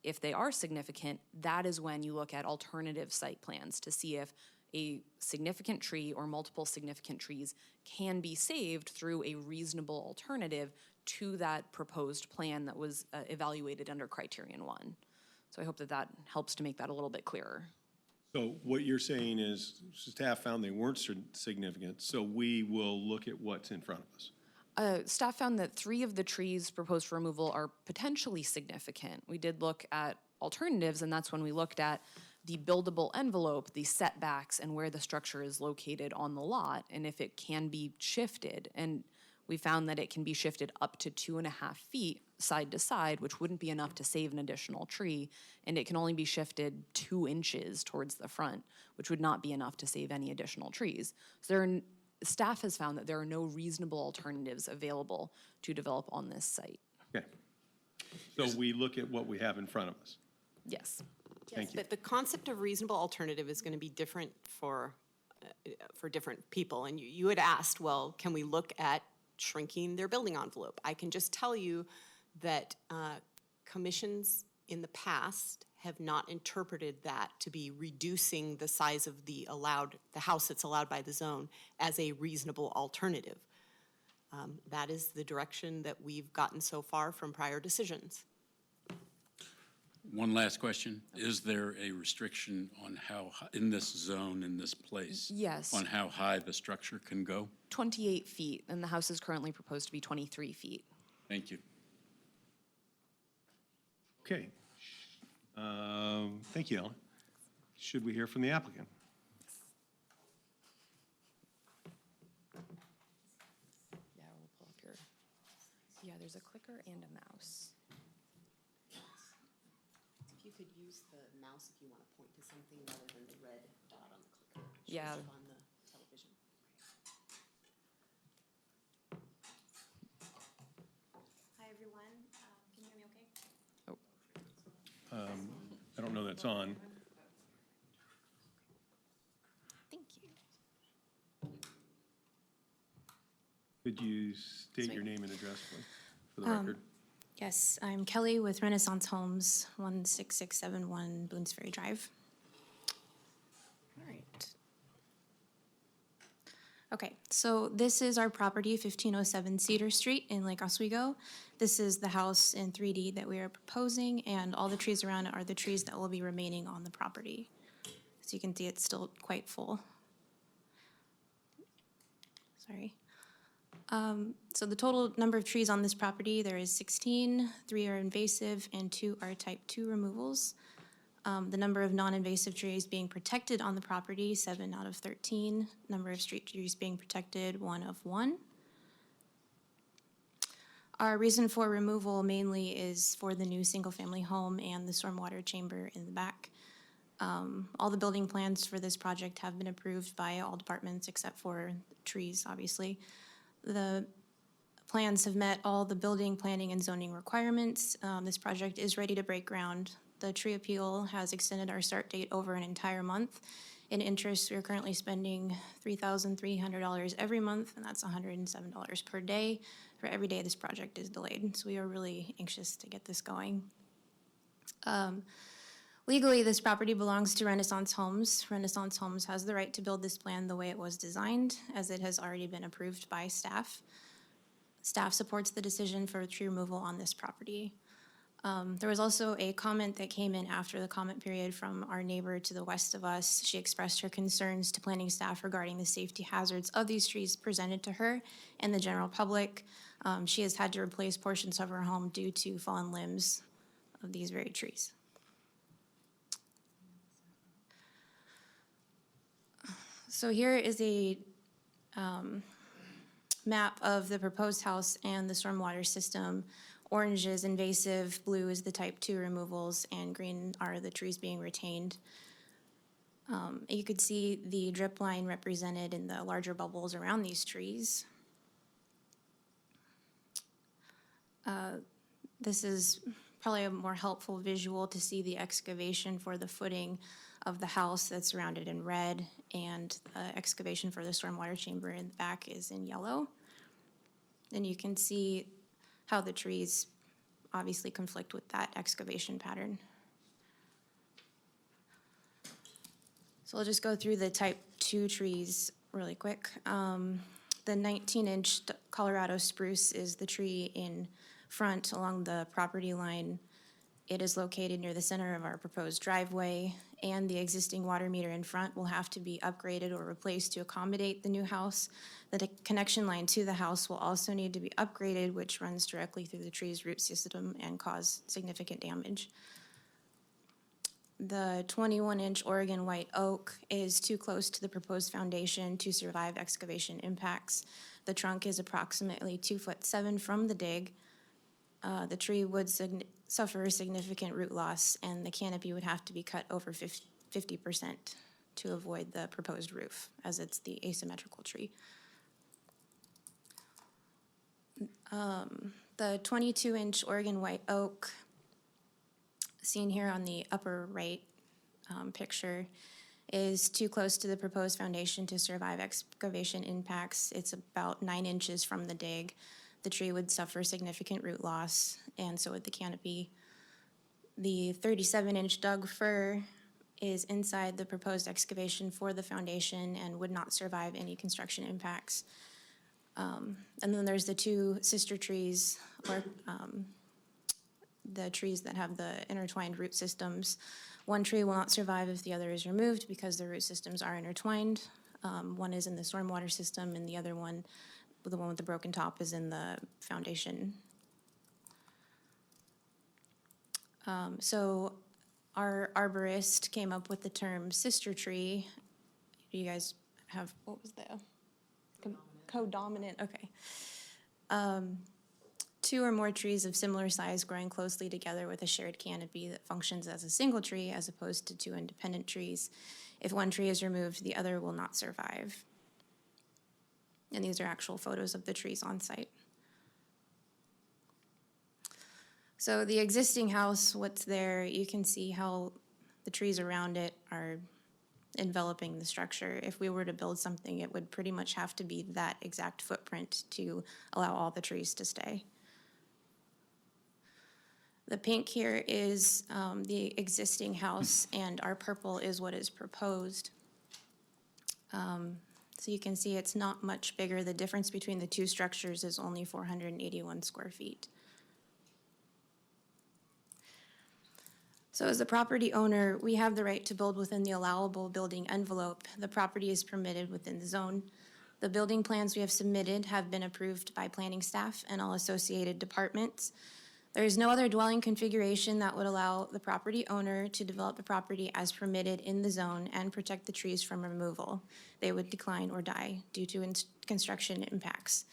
if they are significant, that is when you look at alternative site plans to see if a significant tree or multiple significant trees can be saved through a reasonable alternative to that proposed plan that was evaluated under criterion 1. So I hope that that helps to make that a little bit clearer. So what you're saying is staff found they weren't significant, so we will look at what's in front of us. Staff found that 3 of the trees proposed for removal are potentially significant. We did look at alternatives, and that's when we looked at the buildable envelope, the setbacks, and where the structure is located on the lot, and if it can be shifted. And we found that it can be shifted up to 2.5 feet side to side, which wouldn't be enough to save an additional tree, and it can only be shifted 2 inches towards the front, which would not be enough to save any additional trees. So staff has found that there are no reasonable alternatives available to develop on this site. Okay. So we look at what we have in front of us. Yes. Thank you. But the concept of reasonable alternative is going to be different for different people. And you had asked, well, can we look at shrinking their building envelope? I can just tell you that commissions in the past have not interpreted that to be reducing the size of the house that's allowed by the zone as a reasonable alternative. That is the direction that we've gotten so far from prior decisions. One last question. Is there a restriction on how, in this zone, in this place? Yes. On how high the structure can go? 28 feet, and the house is currently proposed to be 23 feet. Thank you. Okay. Thank you, Ellen. Should we hear from the applicant? Yeah, we'll pull up your, yeah, there's a clicker and a mouse. If you could use the mouse if you want to point to something rather than the red dot on the clicker. It Yeah. shows up on the television. Hi, everyone. Can you hear me okay? I don't know that's on. Thank you. Could you state your name and address, please, for the record? Yes, I'm Kelly with Renaissance Homes, 16671 Boones Ferry Drive. All right. Okay, so this is our property, 1507 Cedar Street in Lake Oswego. This is the house in 3D that we are proposing, and all the trees around it are the trees that will be remaining on the property. As you can see, it's still quite full. Sorry. So the total number of trees on this property, there is 16, 3 are invasive, and 2 are type 2 removals. The number of non-invasive trees being protected on the property, 7 out of 13. Number of street trees being protected, 1 of 1. Our reason for removal mainly is for the new single-family home and the stormwater chamber in the back. All the building plans for this project have been approved by all departments except for trees, obviously. The plans have met all the building, planning, and zoning requirements. This project is ready to break ground. The tree appeal has extended our start date over an entire month. In interest, we are currently spending $3,300 every month, and that's $107 per day for every day this project is delayed. So we are really anxious to get this going. Legally, this property belongs to Renaissance Homes. Renaissance Homes has the right to build this plan the way it was designed, as it has already been approved by staff. Staff supports the decision for tree removal on this property. There was also a comment that came in after the comment period from our neighbor to the west of us. She expressed her concerns to planning staff regarding the safety hazards of these trees presented to her and the general public. She has had to replace portions of her home due to fallen limbs of these very trees. So here is a map of the proposed house and the stormwater system. Orange is invasive, blue is the type 2 removals, and green are the trees being retained. You could see the drip line represented in the larger bubbles around these trees. This is probably a more helpful visual to see the excavation for the footing of the house that's rounded in red, and excavation for the stormwater chamber in the back is in yellow. And you can see how the trees obviously conflict with that excavation pattern. So I'll just go through the type 2 trees really quick. The 19-inch Colorado spruce is the tree in front along the property line. It is located near the center of our proposed driveway, and the existing water meter in front will have to be upgraded or replaced to accommodate the new house. The connection line to the house will also need to be upgraded, which runs directly through the tree's root system and cause significant damage. The 21-inch Oregon white oak is too close to the proposed foundation to survive excavation impacts. The trunk is approximately 2'7" from the dig. The tree would suffer significant root loss, and the canopy would have to be cut over 50% to avoid the proposed roof, as it's the asymmetrical tree. The 22-inch Oregon white oak, seen here on the upper right picture, is too close to the proposed foundation to survive excavation impacts. It's about 9 inches from the dig. The tree would suffer significant root loss, and so would the canopy. The 37-inch Doug fir is inside the proposed excavation for the foundation and would not survive any construction impacts. And then there's the two sister trees, or the trees that have the intertwined root systems. One tree will not survive if the other is removed because the root systems are intertwined. One is in the stormwater system, and the other one, the one with the broken top, is in the foundation. So our arborist came up with the term sister tree. You guys have, what was the? Codominant, okay. Two or more trees of similar size growing closely together with a shared canopy that functions as a single tree as opposed to two independent trees. If one tree is removed, the other will not survive. And these are actual photos of the trees on site. So the existing house, what's there, you can see how the trees around it are enveloping the structure. If we were to build something, it would pretty much have to be that exact footprint to allow all the trees to stay. The pink here is the existing house, and our purple is what is proposed. So you can see it's not much bigger. The difference between the two structures is only 481 square feet. So as the property owner, we have the right to build within the allowable building envelope. The property is permitted within the zone. The building plans we have submitted have been approved by planning staff and all associated departments. There is no other dwelling configuration that would allow the property owner to develop the property as permitted in the zone and protect the trees from removal. They would decline or die due to construction impacts.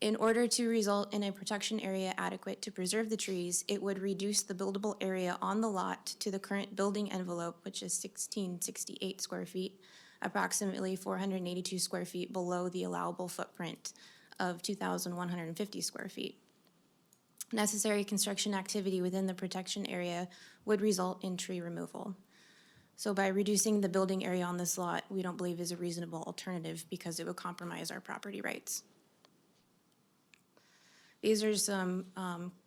In order to result in a protection area adequate to preserve the trees, it would reduce the buildable area on the lot to the current building envelope, which is 1,668 square feet, approximately 482 square feet below the allowable footprint of 2,150 square feet. Necessary construction activity within the protection area would result in tree removal. So by reducing the building area on this lot, we don't believe is a reasonable alternative because it would compromise our property rights. These are some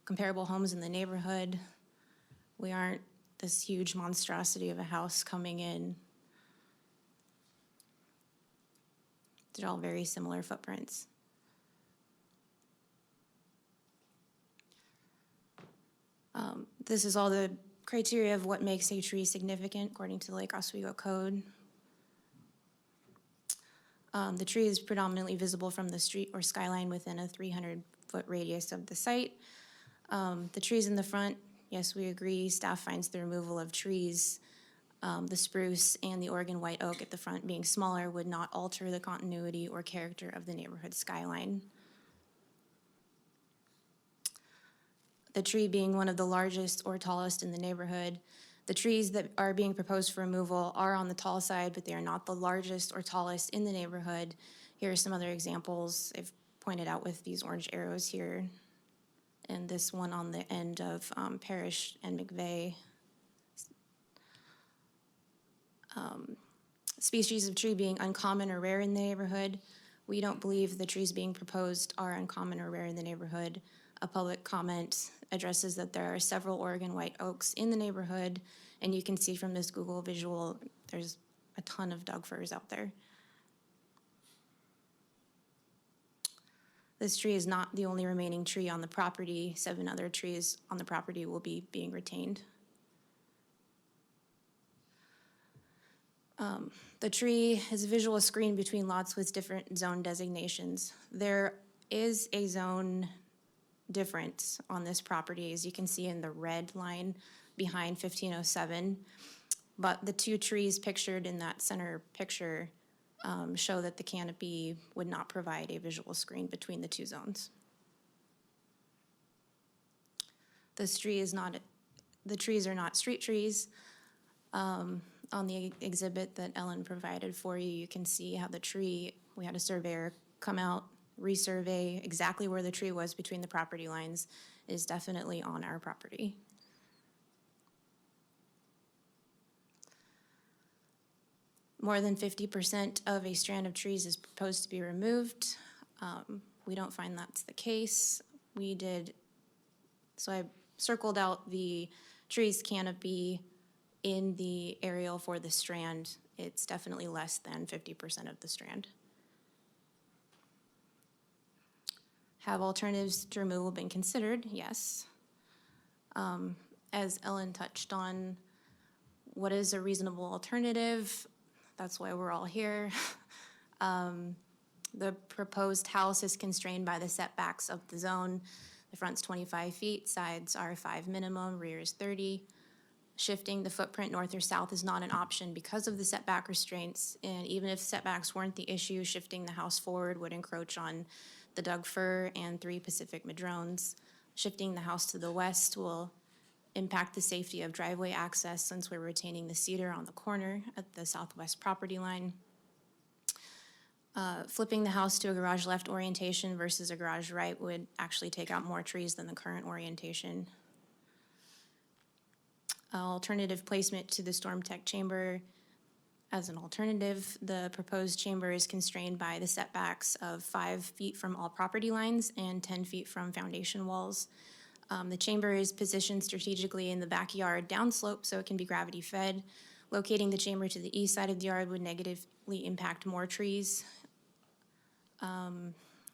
comparable homes in the neighborhood. We aren't this huge monstrosity of a house coming in. They're all very similar footprints. This is all the criteria of what makes a tree significant according to the Lake Oswego Code. The tree is predominantly visible from the street or skyline within a 300-foot radius of the site. The trees in the front, yes, we agree. Staff finds the removal of trees The spruce and the Oregon white oak at the front being smaller would not alter the continuity or character of the neighborhood skyline. The tree being one of the largest or tallest in the neighborhood. The trees that are being proposed for removal are on the tall side, but they are not the largest or tallest in the neighborhood. Here are some other examples I've pointed out with these orange arrows here. And this one on the end of Parrish and McVeigh. Species of tree being uncommon or rare in the neighborhood. We don't believe the trees being proposed are uncommon or rare in the neighborhood. A public comment addresses that there are several Oregon white oaks in the neighborhood, and you can see from this Google visual, there's a ton of Doug firs out there. This tree is not the only remaining tree on the property. 7 other trees on the property will be being retained. The tree is a visual screen between lots with different zone designations. There is a zone difference on this property, as you can see in the red line behind 1507. But the 2 trees pictured in that center picture show that the canopy would not provide a visual screen between the 2 zones. The trees are not street trees. On the exhibit that Ellen provided for you, you can see how the tree, we had a surveyor come out, resurvey exactly where the tree was between the property lines, is definitely on our property. More than 50% of a strand of trees is proposed to be removed. We don't find that's the case. So I circled out the tree's canopy in the aerial for the strand. It's definitely less than 50% of the strand. Have alternatives to removal been considered? Yes. As Ellen touched on, what is a reasonable alternative? That's why we're all here. The proposed house is constrained by the setbacks of the zone. The front's 25 feet, sides are 5 minimum, rear is 30. Shifting the footprint north or south is not an option because of the setback restraints, and even if setbacks weren't the issue, shifting the house forward would encroach on the Doug fir and 3 Pacific madrones. Shifting the house to the west will impact the safety of driveway access since we're retaining the cedar on the corner at the southwest property line. Flipping the house to a garage left orientation versus a garage right would actually take out more trees than the current orientation. Alternative placement to the storm tech chamber. As an alternative, the proposed chamber is constrained by the setbacks of 5 feet from all property lines and 10 feet from foundation walls. The chamber is positioned strategically in the backyard downslope so it can be gravity fed. Locating the chamber to the east side of the yard would negatively impact more trees.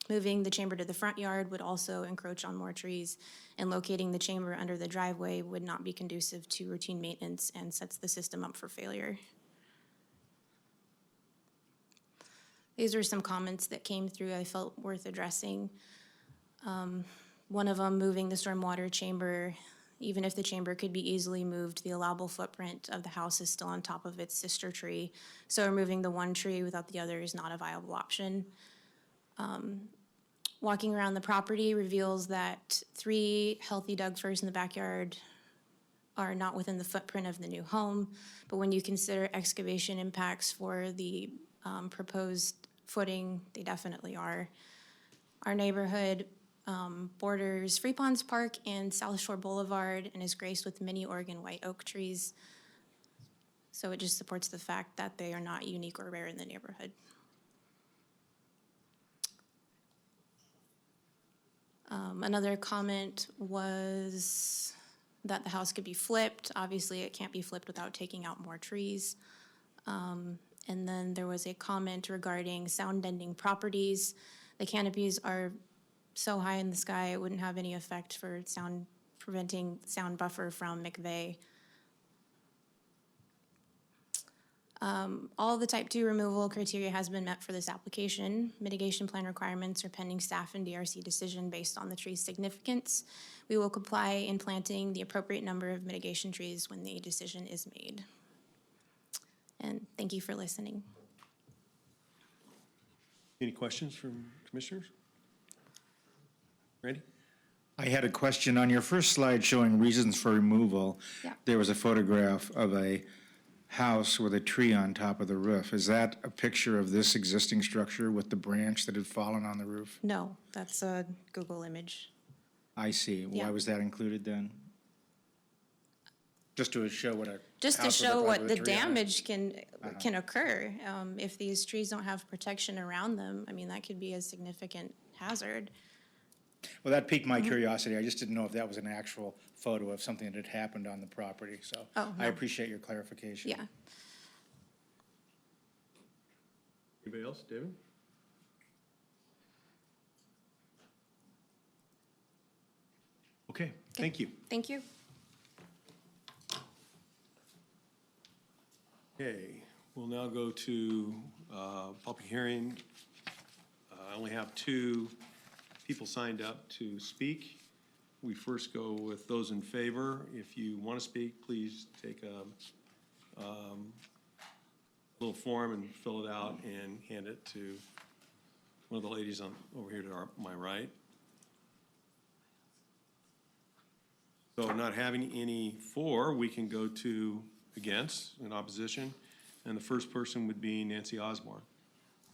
Moving the chamber to the front yard would also encroach on more trees, and locating the chamber under the driveway would not be conducive to routine maintenance and sets the system up for failure. These are some comments that came through I felt worth addressing. One of them, moving the stormwater chamber. Even if the chamber could be easily moved, the allowable footprint of the house is still on top of its sister tree. So removing the one tree without the other is not a viable option. Walking around the property reveals that 3 healthy Doug firs in the backyard are not within the footprint of the new home. But when you consider excavation impacts for the proposed footing, they definitely are. Our neighborhood borders Free Ponds Park and South Shore Boulevard and is graced with many Oregon white oak trees. So it just supports the fact that they are not unique or rare in the neighborhood. Another comment was that the house could be flipped. Obviously, it can't be flipped without taking out more trees. And then there was a comment regarding sound deadening properties. The canopies are so high in the sky, it wouldn't have any effect for preventing sound buffer from McVeigh. All the type 2 removal criteria has been met for this application. Mitigation plan requirements are pending staff and DRC decision based on the tree's significance. We will comply in planting the appropriate number of mitigation trees when the decision is made. thank you for listening. Any questions from commissioners? Randy? I had a question. On your first slide showing reasons for removal, Yeah. there was a photograph of a house with a tree on top of the roof. Is that a picture of this existing structure with the branch that had fallen on the roof? No, that's a Google image. I see. Yeah. Why was that included then? Just to show what a Just to house with a- show what with the a tree on it. damage can occur. If these trees don't have protection around them, I mean, that could be a significant hazard. Well, that piqued my curiosity. I just didn't know if that was an actual photo of something that had happened on the property, so Oh, I no. appreciate your clarification. Yeah. Anybody else? David? Okay, thank you. Thank you. Okay, we'll now go to public hearing. I only have 2 people signed up to speak. We first go with those in favor. If you want to speak, please take a little form and fill it out and hand it to one of the ladies over here to my right. So not having any for, we can go to against, in opposition, and the first person would be Nancy Osborne.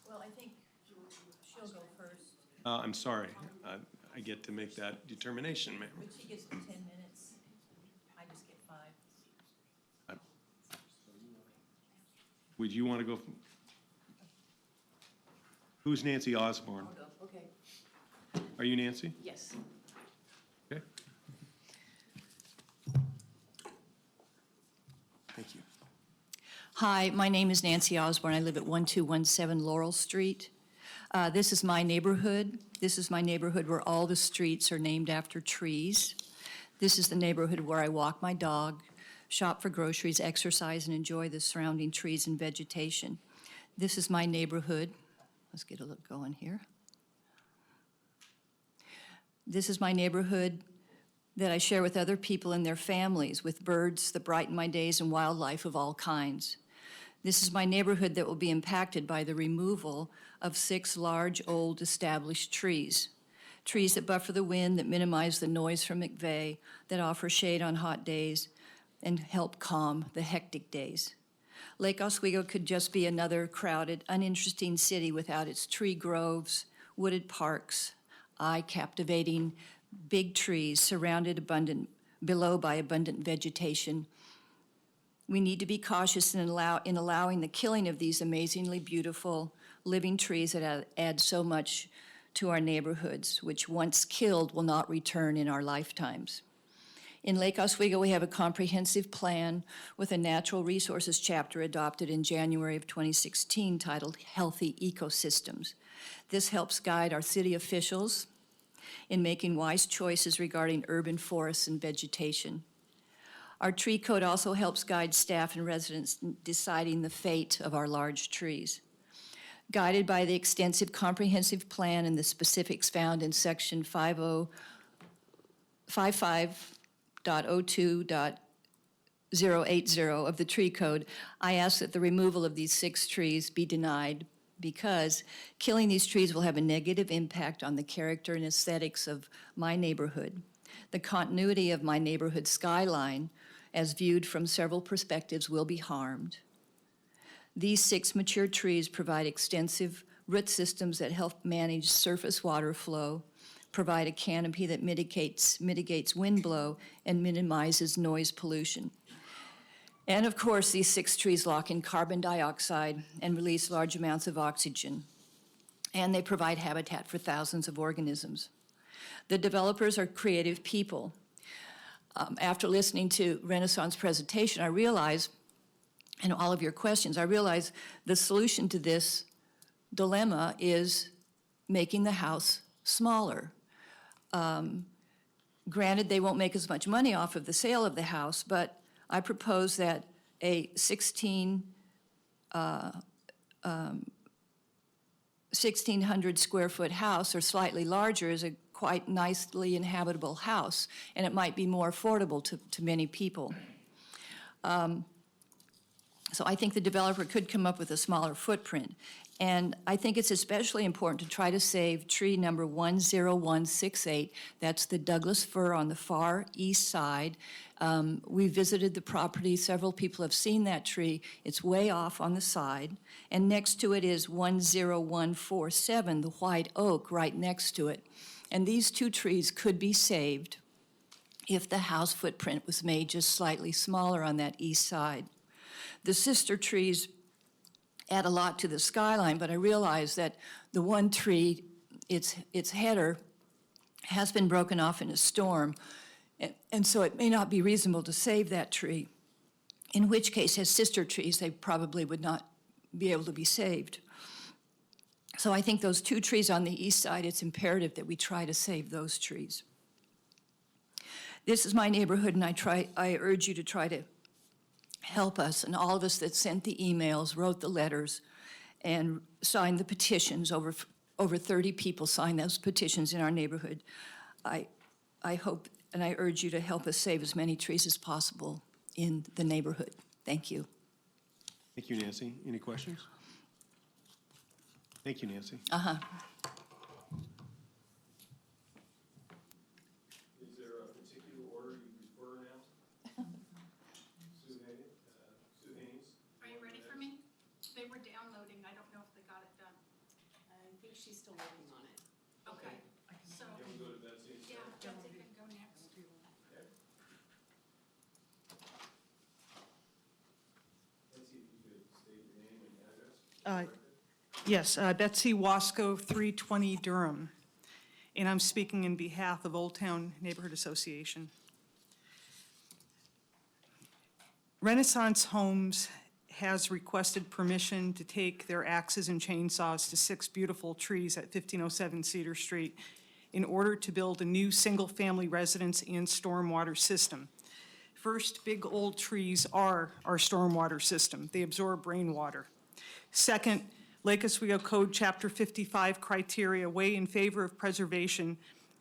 Well, I think she'll go first, I'm sorry, I get to make that determination, ma'am. but she gets the 10 minutes. I just get 5. Would you want to go? Who's Nancy Osborne? I'll go, okay, Are you Nancy? yes. Okay. Thank you. Hi, my name is Nancy Osborne. I live at 1217 Laurel Street. This is my neighborhood. This is my neighborhood where all the streets are named after trees. This is the neighborhood where I walk my dog, shop for groceries, exercise, and enjoy the surrounding trees and vegetation. This is my neighborhood. Let's get a look going here. This is my neighborhood that I share with other people and their families, with birds that brighten my days and wildlife of all kinds. This is my neighborhood that will be impacted by the removal of 6 large, old, established trees. Trees that buffer the wind, that minimize the noise from McVeigh, that offer shade on hot days, and help calm the hectic days. Lake Oswego could just be another crowded, uninteresting city without its tree groves, wooded parks, eye-captivating big trees surrounded below by abundant vegetation. We need to be cautious in allowing the killing of these amazingly beautiful living trees that add so much to our neighborhoods, which once killed will not return in our lifetimes. In Lake Oswego, we have a comprehensive plan with a natural resources chapter adopted in January of 2016 titled Healthy Ecosystems. This helps guide our city officials in making wise choices regarding urban forests and vegetation. Our tree code also helps guide staff and residents in deciding the fate of our large trees. Guided by the extensive comprehensive plan and the specifics found in section 55.02.080 of the tree code, I ask that the removal of these 6 trees be denied because killing these trees will have a negative impact on the character and aesthetics of my neighborhood. The continuity of my neighborhood skyline, as viewed from several perspectives, will be harmed. These 6 mature trees provide extensive root systems that help manage surface water flow, provide a canopy that mitigates wind blow, and minimizes noise pollution. And of course, these 6 trees lock in carbon dioxide and release large amounts of oxygen, and they provide habitat for thousands of organisms. The developers are creative people. After listening to Renaissance presentation, I realized, and all of your questions, I realized the solution to this dilemma is making the house smaller. Granted, they won't make as much money off of the sale of the house, but I propose that a 1,600 square foot house or slightly larger is a quite nicely inhabitable house, and it might be more affordable to many people. So I think the developer could come up with a smaller footprint. And I think it's especially important to try to save tree number 10168. That's the Douglas fir on the far east side. We visited the property. Several people have seen that tree. It's way off on the side. And next to it is 10147, the white oak, right next to it. And these two trees could be saved if the house footprint was made just slightly smaller on that east side. The sister trees add a lot to the skyline, but I realize that the one tree, its header, has been broken off in a storm, and so it may not be reasonable to save that tree, in which case, as sister trees, they probably would not be able to be saved. So I think those two trees on the east side, it's imperative that we try to save those trees. This is my neighborhood, and I urge you to try to help us, and all of us that sent the emails, wrote the letters, and signed the petitions. Over 30 people signed those petitions in our neighborhood. I hope and I urge you to help us save as many trees as possible in the neighborhood. Thank you. Thank you, Nancy. Any questions? Thank you, Nancy. Uh-huh. Is there a particular order you prefer now? Sue Haynes? Are you ready for me? They were downloading. I don't know if they got it done. I think she's still working on it. Okay, so. Can we go to Betsy? Yeah, Betsy can go next. Betsy, if you could state your name and address. Yes, Betsy Wasco, 320 Durham, and I'm speaking in behalf of Old Town Neighborhood Association. Renaissance Homes has requested permission to take their axes and chainsaws to 6 beautiful trees at 1507 Cedar Street in order to build a new single-family residence and stormwater system. First, big old trees are our stormwater system. They absorb rainwater. Second, Lake Oswego Code Chapter 55 criteria weigh in favor of preservation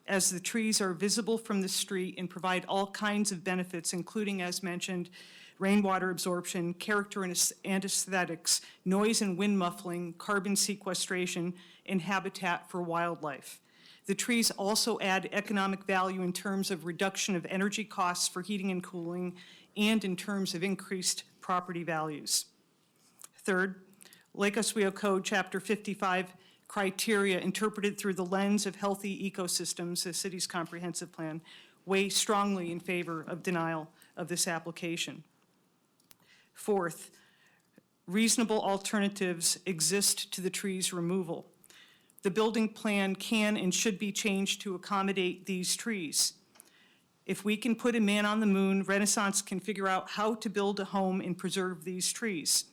as the trees are visible from the street and provide all kinds of benefits, including, as mentioned, rainwater absorption, character and aesthetics, noise and wind muffling, carbon sequestration, and habitat for wildlife. The trees also add economic value in terms of reduction of energy costs for heating and cooling, and in terms of increased property values. Third, Lake Oswego Code Chapter 55 criteria interpreted through the lens of healthy ecosystems, the city's comprehensive plan, weigh strongly in favor of denial of this application. Fourth, reasonable alternatives exist to the trees' removal. The building plan can and should be changed to accommodate these trees. If we can put a man on the moon, Renaissance can figure out how to build a home and preserve these trees.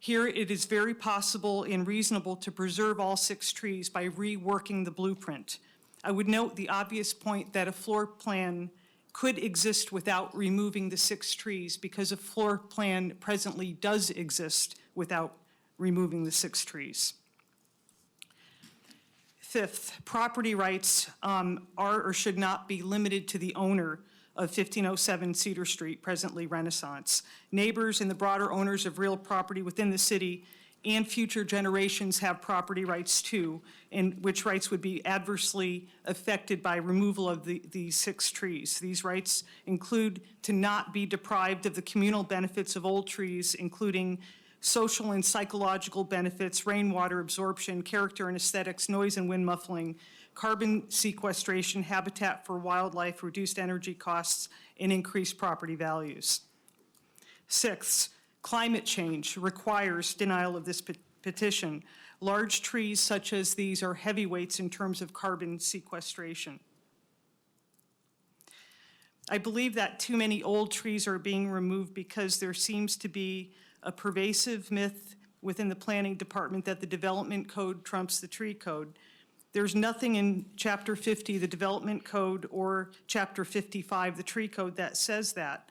Here, it is very possible and reasonable to preserve all 6 trees by reworking the blueprint. I would note the obvious point that a floor plan could exist without removing the 6 trees, because a floor plan presently does exist without removing the 6 trees. Fifth, property rights are or should not be limited to the owner of 1507 Cedar Street, presently Renaissance. Neighbors and the broader owners of real property within the city and future generations have property rights too, and which rights would be adversely affected by removal of these 6 trees. These rights include to not be deprived of the communal benefits of old trees, including social and psychological benefits, rainwater absorption, character and aesthetics, noise and wind muffling, carbon sequestration, habitat for wildlife, reduced energy costs, and increased property values. Sixth, climate change requires denial of this petition. Large trees such as these are heavyweights in terms of carbon sequestration. I believe that too many old trees are being removed because there seems to be a pervasive myth within the planning department that the development code trumps the tree code. There's nothing in Chapter 50, the development code, or Chapter 55, the tree code, that says that.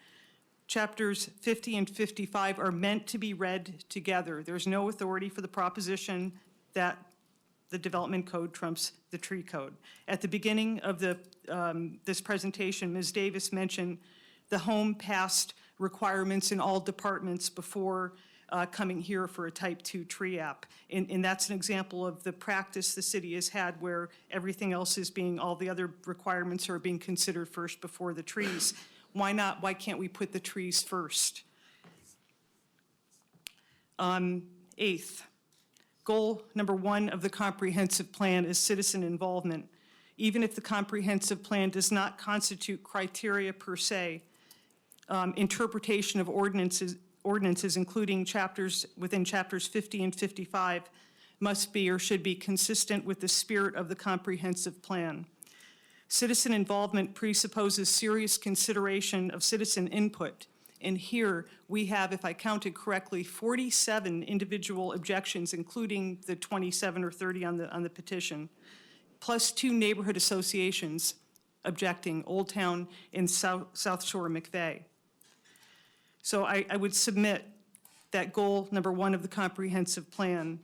Chapters 50 and 55 are meant to be read together. There's no authority for the proposition that the development code trumps the tree code. At the beginning of this presentation, Ms. Davis mentioned the home passed requirements in all departments before coming here for a type 2 tree app. And that's an example of the practice the city has had where everything else is being, all the other requirements are being considered first before the trees. Why not? Why can't we put the trees first? Eighth, goal number 1 of the comprehensive plan is citizen involvement. Even if the comprehensive plan does not constitute criteria per se, interpretation of ordinances, including within chapters 50 and 55, must be or should be consistent with the spirit of the comprehensive plan. Citizen involvement presupposes serious consideration of citizen input. And here we have, if I counted correctly, 47 individual objections, including the 27 or 30 on the petition, plus 2 neighborhood associations objecting, Old Town and South Shore McVeigh. So I would submit that goal number 1 of the comprehensive plan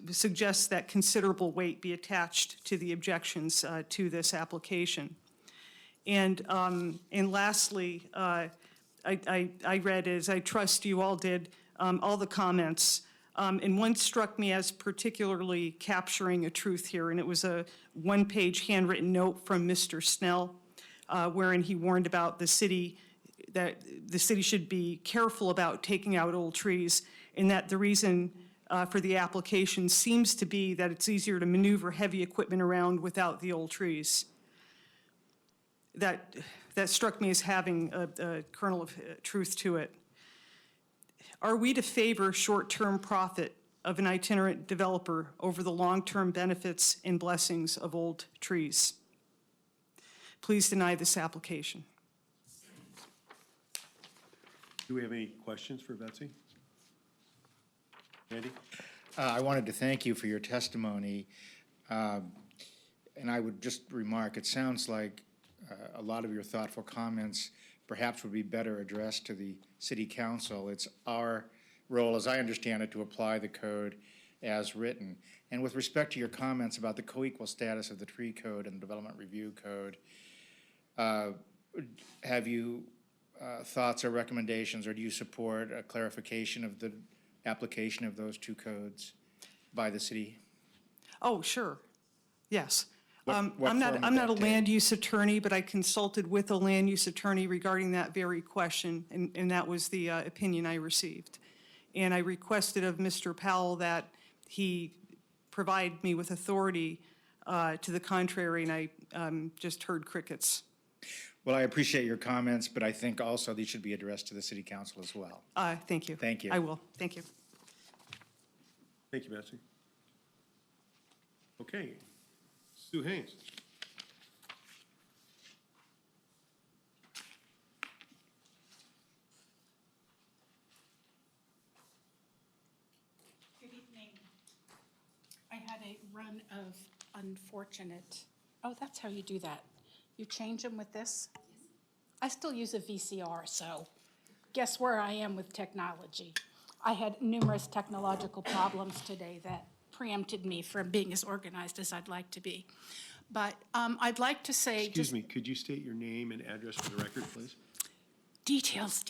suggests that considerable weight be attached to the objections to this application. And lastly, I read, as I trust you all did, all the comments. And one struck me as particularly capturing a truth here, and it was a 1-page handwritten note from Mr. Snell, wherein he warned about the city, that the city should be careful about taking out old trees, and that the reason for the application seems to be that it's easier to maneuver heavy equipment around without the old trees. That struck me as having a kernel of truth to it. Are we to favor short-term profit of an itinerant developer over the long-term benefits and blessings of old trees? Please deny this application. Do we have any questions for Betsy? Andy? I wanted to thank you for your testimony. And I would just remark, it sounds like a lot of your thoughtful comments perhaps would be better addressed to the city council. It's our role, as I understand it, to apply the code as written. And with respect to your comments about the co-equal status of the tree code and the development review code, have you thoughts or recommendations, or do you support a clarification of the application of those 2 codes by the city? Oh, sure. Yes. What I'm form not would a that take? land use attorney, but I consulted with a land use attorney regarding that very question, and that was the opinion I received. And I requested of Mr. Powell that he provide me with authority to the contrary, and I just heard crickets. Well, I appreciate your comments, but I think also these should be addressed to the city council as well. Thank you. Thank you. I will. Thank you. Thank you, Betsy. Okay. Sue Haynes. Good evening. I had a run of unfortunate, oh, that's how you do that. You change them with this? I still use a VCR, so guess where I am with technology. I had numerous technological problems today that preempted me from being as organized as I'd like to be. But I'd like to say Excuse me, could you state your name and address for the record, please? Details.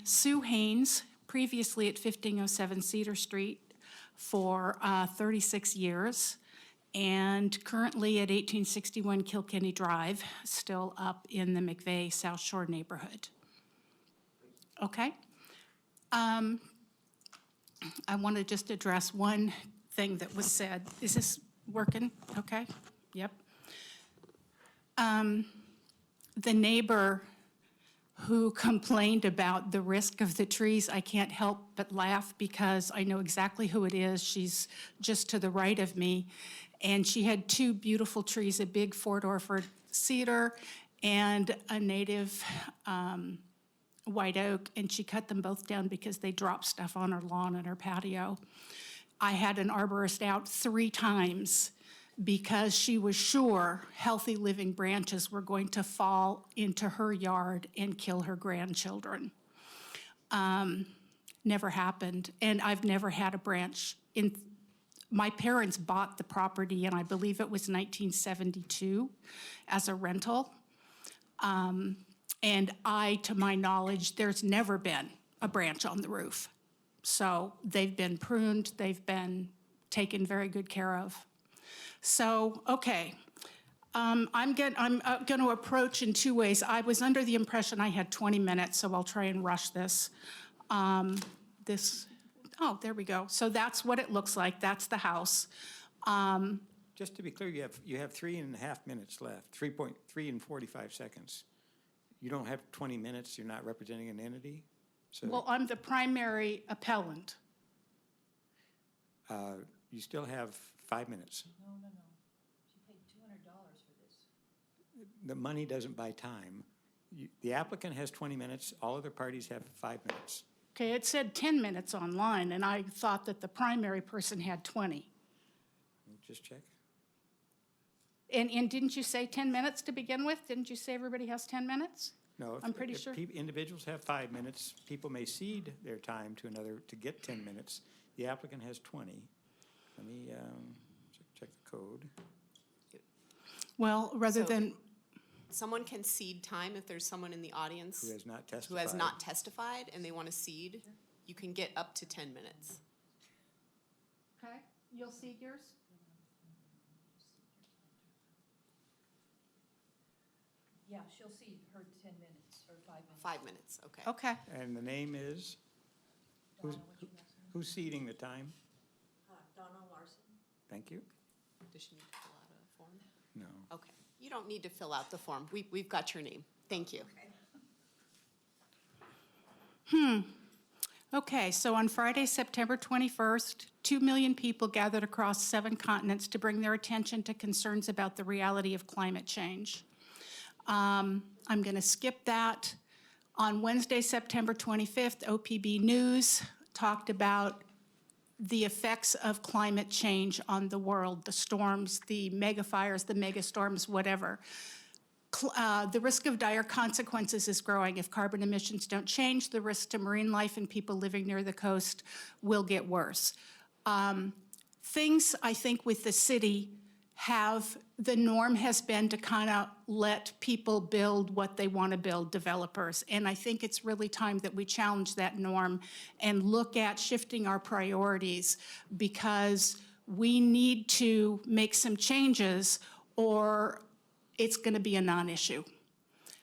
Sue Haynes, previously at 1507 Cedar Street for 36 years, and currently at 1861 Kilkenny Drive, still up in the McVeigh South Shore neighborhood. Okay? I want to just address one thing that was said. Is this working? Okay? Yep. The neighbor who complained about the risk of the trees, I can't help but laugh because I know exactly who it is. She's just to the right of me. And she had 2 beautiful trees, a big 4-Dorford cedar and a native white oak, and she cut them both down because they dropped stuff on her lawn and her patio. I had an arborist out 3 times because she was sure healthy living branches were going to fall into her yard and kill her grandchildren. Never happened, and I've never had a branch. My parents bought the property, and I believe it was 1972, as a rental. And to my knowledge, there's never been a branch on the roof. So they've been pruned, they've been taken very good care of. So, okay. I'm going to approach in two ways. I was under the impression I had 20 minutes, so I'll try and rush this. Oh, there we go. So that's what it looks like. That's the house. Just to be clear, you have 3.5 minutes left, 3.3 and 45 seconds. You don't have 20 minutes, you're not representing an entity? So Well, I'm the primary appellant. you still have 5 minutes. No. She paid $200 for this. The money doesn't buy time. The applicant has 20 minutes, all other parties have 5 minutes. Okay, it said 10 minutes online, and I thought that the primary person had 20. Just check. And didn't you say 10 minutes to begin with? Didn't you say everybody has 10 minutes? No, I'm pretty if sure. individuals have 5 minutes, people may cede their time to another to get 10 minutes. The applicant has 20. Let me check the code. Well, rather than, Someone can cede time if there's someone in the audience Who has not testified. who has not testified and they want to cede. You can get up to 10 minutes. okay, you'll see yours? Yeah, she'll see her 10 minutes or 5 minutes. 5 minutes, okay. Okay. And the name is? Who's ceding the time? Donna Larson. Thank you. Does she need to fill out a form? No. Okay. You don't need to fill out the form. We've got your name. Thank you. Okay, so on Friday, September 21st, 2 million people gathered across 7 continents to bring their attention to concerns about the reality of climate change. I'm going to skip that. On Wednesday, September 25th, OPB News talked about the effects of climate change on the world, the storms, the mega fires, the mega storms, whatever. The risk of dire consequences is growing. If carbon emissions don't change, the risk to marine life and people living near the coast will get worse. Things, I think, with the city the norm has been to kind of let people build what they want to build, developers. And I think it's really time that we challenge that norm and look at shifting our priorities, because we need to make some changes or it's going to be a non-issue.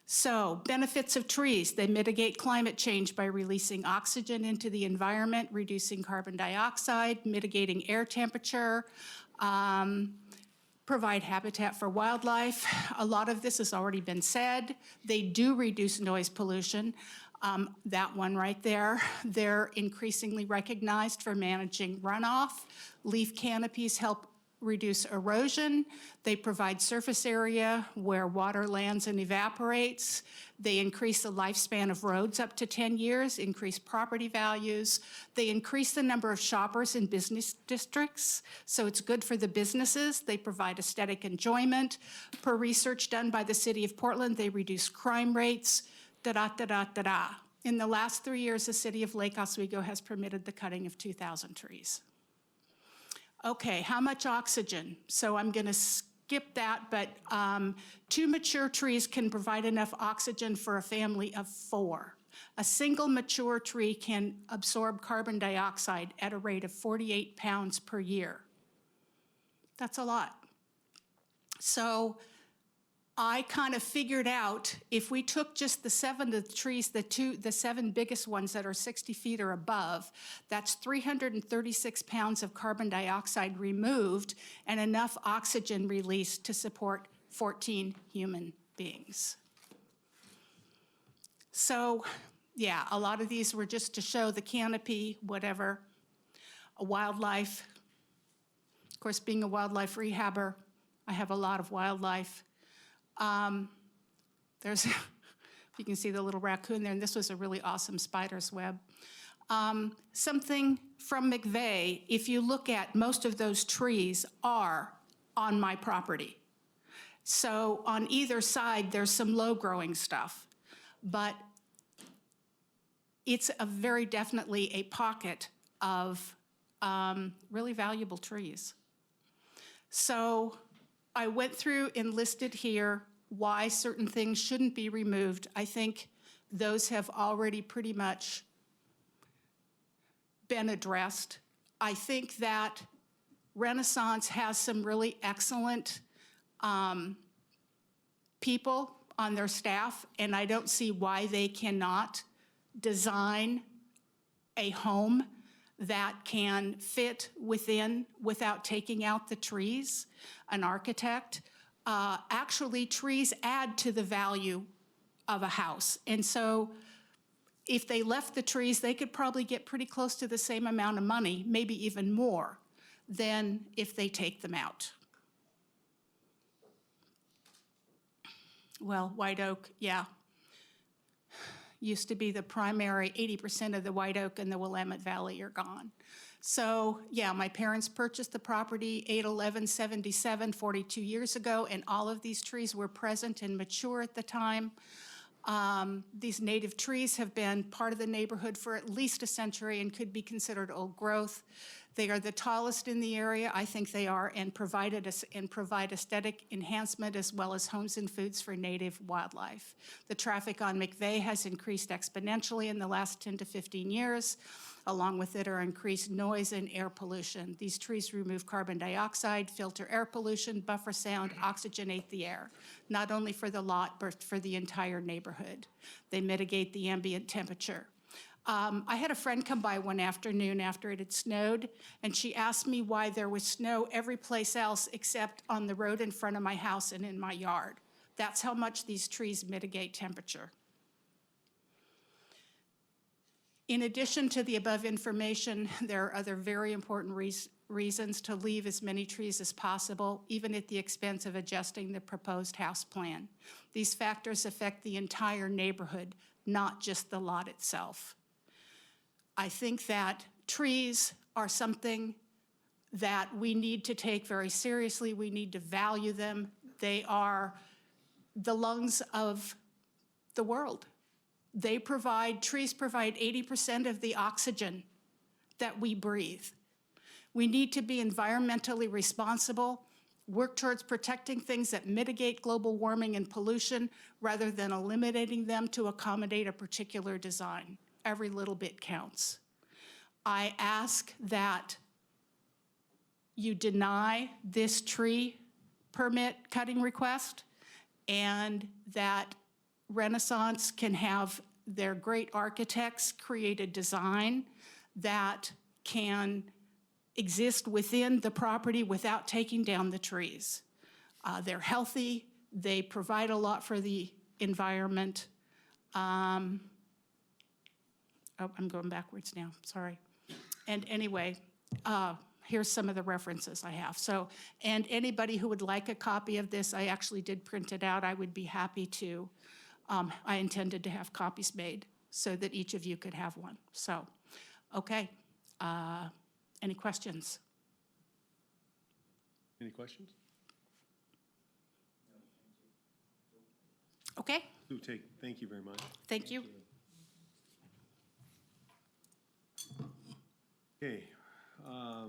So, benefits of trees. They mitigate climate change by releasing oxygen into the environment, reducing carbon dioxide, mitigating air temperature, provide habitat for wildlife. A lot of this has already been said. They do reduce noise pollution. That one right there. They're increasingly recognized for managing runoff. Leaf canopies help reduce erosion. They provide surface area where water lands and evaporates. They increase the lifespan of roads up to 10 years, increase property values. They increase the number of shoppers in business districts, so it's good for the businesses. They provide aesthetic enjoyment. Per research done by the City of Portland, they reduce crime rates, da-da-da-da-da-da. In the last 3 years, the City of Lake Oswego has permitted the cutting of 2,000 trees. Okay, how much oxygen? So I'm going to skip that, but 2 mature trees can provide enough oxygen for a family of 4. A single mature tree can absorb carbon dioxide at a rate of 48 pounds per year. That's a lot. So I kind of figured out if we took just the 7 of the trees, the 7 biggest ones that are 60 feet or above, that's 336 pounds of carbon dioxide removed and enough oxygen released to support 14 human beings. So, yeah, a lot of these were just to show the canopy, whatever, a wildlife. Of course, being a wildlife rehabber, I have a lot of wildlife. There's, you can see the little raccoon there, and this was a really awesome spider's web. Something from McVeigh, if you look at most of those trees are on my property. So on either side, there's some low-growing stuff, but it's a very definitely a pocket of really valuable trees. So I went through and listed here why certain things shouldn't be removed. I think those have already pretty much been addressed. I think that Renaissance has some really excellent people on their staff, and I don't see why they cannot design a home that can fit within without taking out the trees. An architect. Actually, trees add to the value of a house. And so if they left the trees, they could probably get pretty close to the same amount of money, maybe even more, than if they take them out. Well, white oak, yeah. Used to be the primary, 80% of the white oak in the Willamette Valley are gone. So, yeah, my parents purchased the property 8/11/77, 42 years ago, and all of these trees were present and mature at the time. These native trees have been part of the neighborhood for at least a century and could be considered old growth. They are the tallest in the area, I think they are, and provide aesthetic enhancement as well as homes and foods for native wildlife. The traffic on McVeigh has increased exponentially in the last 10 to 15 years. Along with it are increased noise and air pollution. These trees remove carbon dioxide, filter air pollution, buffer sound, oxygenate the air, not only for the lot, but for the entire neighborhood. They mitigate the ambient temperature. I had a friend come by one afternoon after it had snowed, and she asked me why there was snow every place else except on the road in front of my house and in my yard. That's how much these trees mitigate temperature. In addition to the above information, there are other very important reasons to leave as many trees as possible, even at the expense of adjusting the proposed house plan. These factors affect the entire neighborhood, not just the lot itself. I think that trees are something that we need to take very seriously. We need to value them. They are the lungs of the world. Trees provide 80% of the oxygen that we breathe. We need to be environmentally responsible, work towards protecting things that mitigate global warming and pollution rather than eliminating them to accommodate a particular design. Every little bit counts. I ask that you deny this tree permit cutting request and that Renaissance can have their great architects create a design that can exist within the property without taking down the trees. They're healthy, they provide a lot for the environment. Oh, I'm going backwards now, sorry. And anyway, here's some of the references I have. So, and anybody who would like a copy of this, I actually did print it out. I would be happy to. I intended to have copies made so that each of you could have one. So, okay. Any questions? Any questions? Okay, Thank you very much. thank you. Okay, I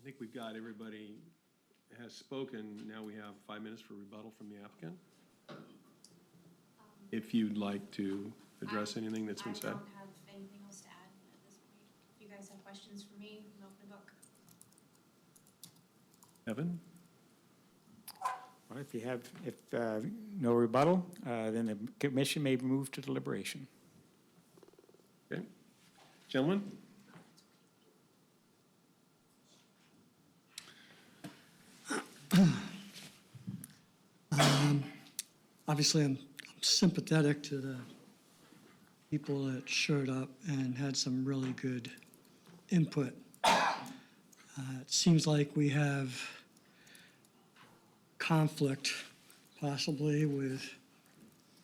think we've got everybody has spoken. Now we have 5 minutes for rebuttal from the applicant. If you'd like to address anything that's been said. I don't have anything else to add at this point. If you guys have questions for me, I'm open book. Evan? Well, if no rebuttal, then the commission may move to deliberation. Okay. Gentlemen? Obviously, I'm sympathetic to the people that showed up and had some really good input. It seems like we have conflict possibly with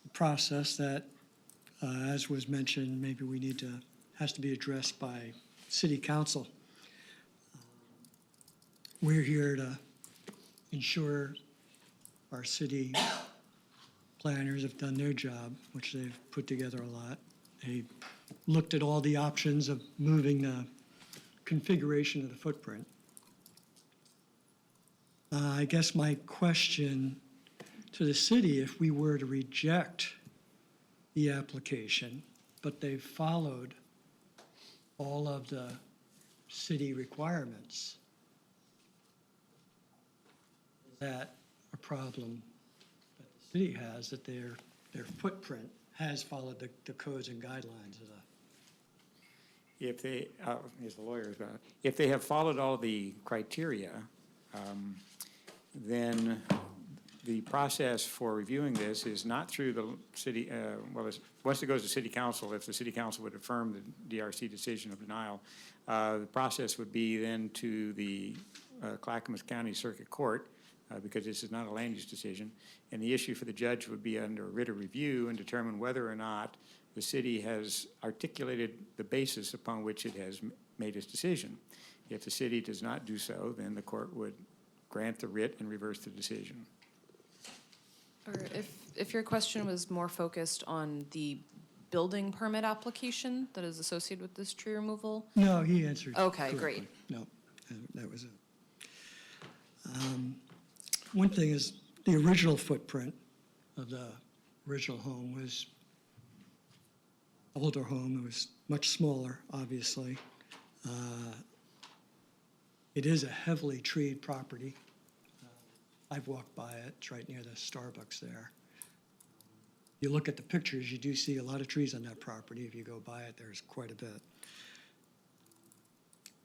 the process that, as was mentioned, maybe has to be addressed by city council. We're here to ensure our city planners have done their job, which they've put together a lot. They looked at all the options of moving the configuration of the footprint. I guess my question to the city if we were to reject the application, but they've followed all of the city requirements. Is that a problem that the city has, that their footprint has followed the codes and guidelines of the? If they, as the lawyer is about, if they have followed all the criteria, then the process for reviewing this is not through the city, once it goes to city council, if the city council would affirm the DRC decision of denial, the process would be then to the Clackamas County Circuit Court, because this is not a land use decision, and the issue for the judge would be under writ of review and determine whether or not the city has articulated the basis upon which it has made its decision. If the city does not do so, then the court would grant the writ and reverse the decision. Or if your question was more focused on the building permit application that is associated with this tree removal? No, he answered. Okay, correctly. great. No, that was it. One thing is, the original footprint of the original home was older home. It was much smaller, obviously. It is a heavily treed property. I've walked by it. It's right near the Starbucks there. You look at the pictures, you do see a lot of trees on that property. If you go by it, there's quite a bit.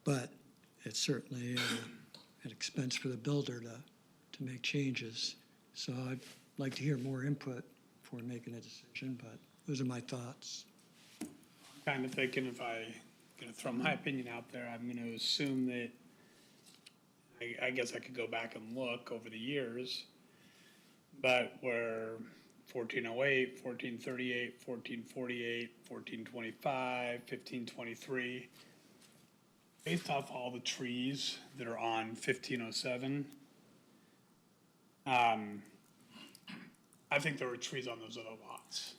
But it's certainly an expense for the builder to make changes. So I'd like to hear more input before making a decision, but those are my thoughts. Kind of thinking if I gonna throw my opinion out there, I'm gonna assume that, I guess I could go back and look over the years, but where 1408, 1438, 1448, 1425, 1523, based off all the trees that are on 1507, I think there were trees on those other lots.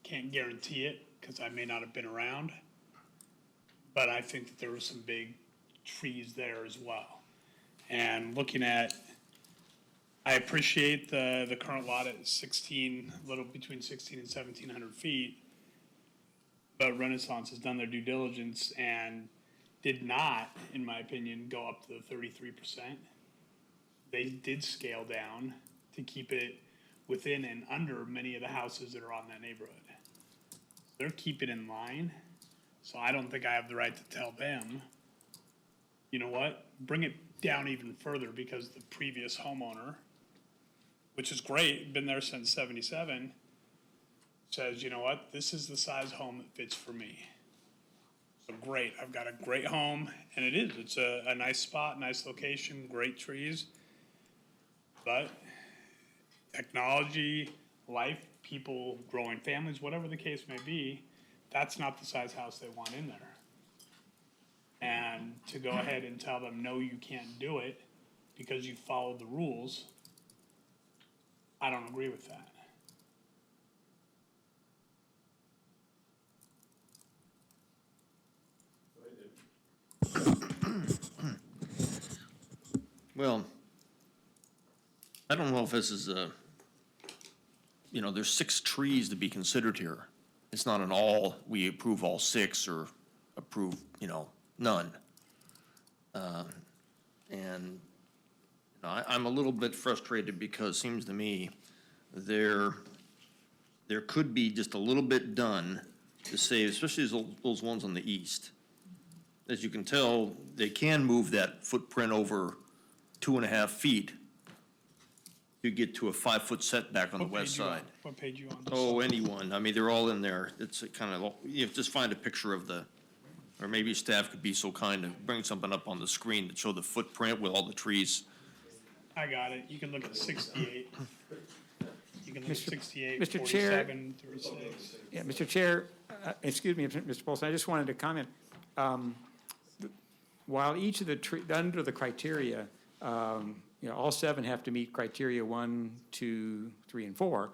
Can't guarantee it, because I may not have been around, but I think that there were some big trees there as well. And looking at, I appreciate the current lot at 16, a little between 16 and 1,700 feet, but Renaissance has done their due diligence and did not, in my opinion, go up to the 33%. They did scale down to keep it within and under many of the houses that are on that neighborhood. They're keeping in line, so I don't think I have the right to tell them, you know what, bring it down even further, because the previous homeowner, which is great, been there since 77, says, you know what, this is the size home that fits for me. So great, I've got a great home, and it's a nice spot, nice location, great trees, but technology, life, people growing families, whatever the case may be, that's not the size house they want in there. And to go ahead and tell them, no, you can't do it because you followed the rules, I don't agree with that. Well, I don't know if this is there's 6 trees to be considered here. It's not an all, we approve all 6 or approve, none. And I'm a little bit frustrated because it seems to me there could be just a little bit done to save, especially those ones on the east. As you can tell, they can move that footprint over 2.5 feet to get to a 5-foot setback on the west side. What page you on? Oh, anyone. I mean, they're all in there. It's a kind of, you just find a picture of or maybe staff could be so kind to bring something up on the screen to show the footprint with all the trees. I got it. You can look at 68. You can look at 68, Mr. Chair. 47, 36. Yeah, Mr. Chair, excuse me, Mr. Polson, I just wanted to comment. While each of under the criteria, all 7 have to meet criteria 1, 2, 3, and 4.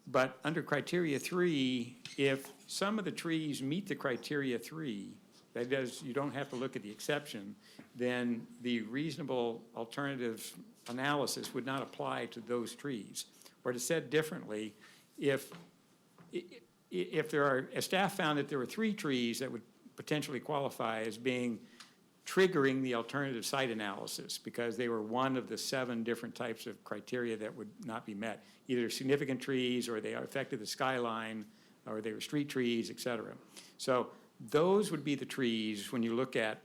But under criteria 3, if some of the trees meet the criteria 3, that does, you don't have to look at the exception, then the reasonable alternative analysis would not apply to those trees. Or to said differently, if staff found that there were 3 trees that would potentially qualify as being triggering the alternative site analysis because they were one of the 7 different types of criteria that would not be met, either significant trees or they affected the skyline or they were street trees, et cetera. So those would be the trees, when you look at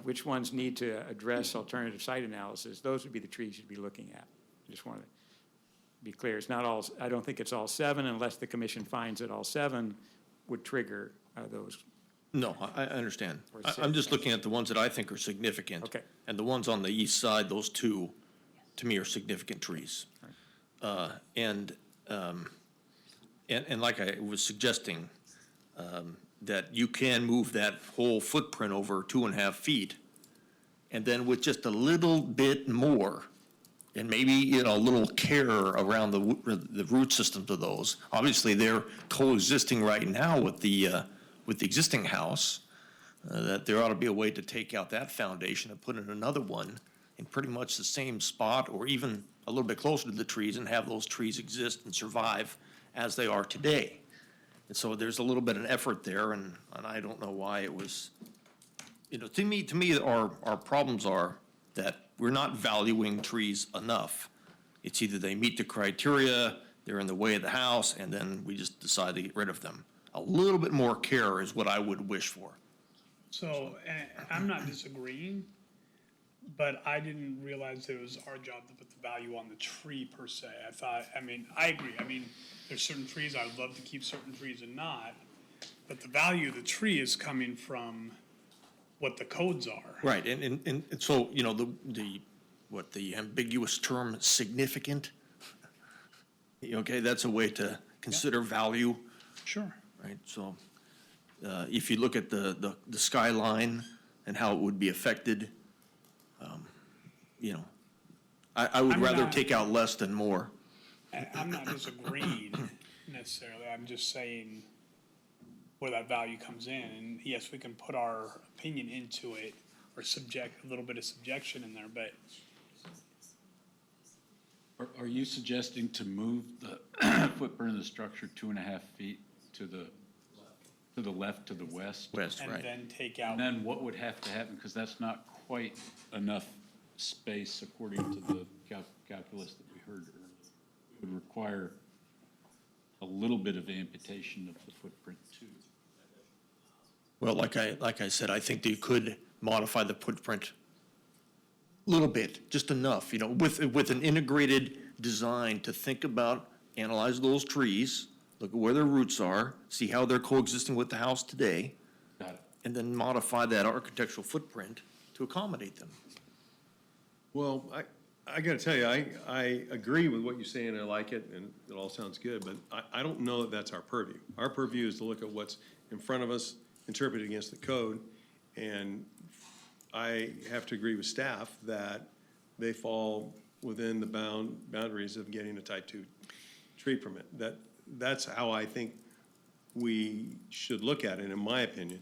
which ones need to address alternative site analysis, those would be the trees you'd be looking at. I just want to be clear. It's not all, I don't think it's all 7 unless the commission finds that all 7 would trigger those. No, I understand. I'm just looking at the ones that I think are significant. Okay. And the ones on the east side, those 2, to me, are significant trees. And like I was suggesting, that you can move that whole footprint over 2.5 feet, and then with just a little bit more, and maybe, a little care around the root systems of those. Obviously, they're coexisting right now with the existing house, that there ought to be a way to take out that foundation and put in another one in pretty much the same spot, or even a little bit closer to the trees, and have those trees exist and survive as they are today. And so there's a little bit of effort there, and I don't know why it was, to me, our problems are that we're not valuing trees enough. It's either they meet the criteria, they're in the way of the house, and then we just decide to get rid of them. A little bit more care is what I would wish for. So, I'm not disagreeing, but I didn't realize that it was our job to put the value on the tree per se. I agree. There's certain trees I would love to keep, certain trees and not, but the value of the tree is coming from what the codes are. Right, and so, the ambiguous term significant, okay, that's a way to consider value, Sure. right? So, if you look at the skyline and how it would be affected, I would I'm rather not- take out less than more. I'm not disagreeing necessarily, I'm just saying where that value comes in, and yes, we can put our opinion into it, or subject, a little bit of subjection in there, but Are you suggesting to move the footprint of the structure 2.5 feet to the left, to the west? West, and right. then take out. And then what would have to happen, because that's not quite enough space according to the calculus that we heard earlier. It would require a little bit of amputation of the footprint too. Well, like I said, I think they could modify the footprint a little bit, just enough, with an integrated design to think about, analyze those trees, look at where their roots are, see how they're coexisting with the house today, Got it. and then modify that architectural footprint to accommodate them. Well, I gotta tell you, I agree with what you say, and I like it, and it all sounds good, but I don't know that that's our purview. Our purview is to look at what's in front of us, interpret it against the code, and I have to agree with staff that they fall within the boundaries of getting a type 2 tree permit. That's how I think we should look at it, in my opinion.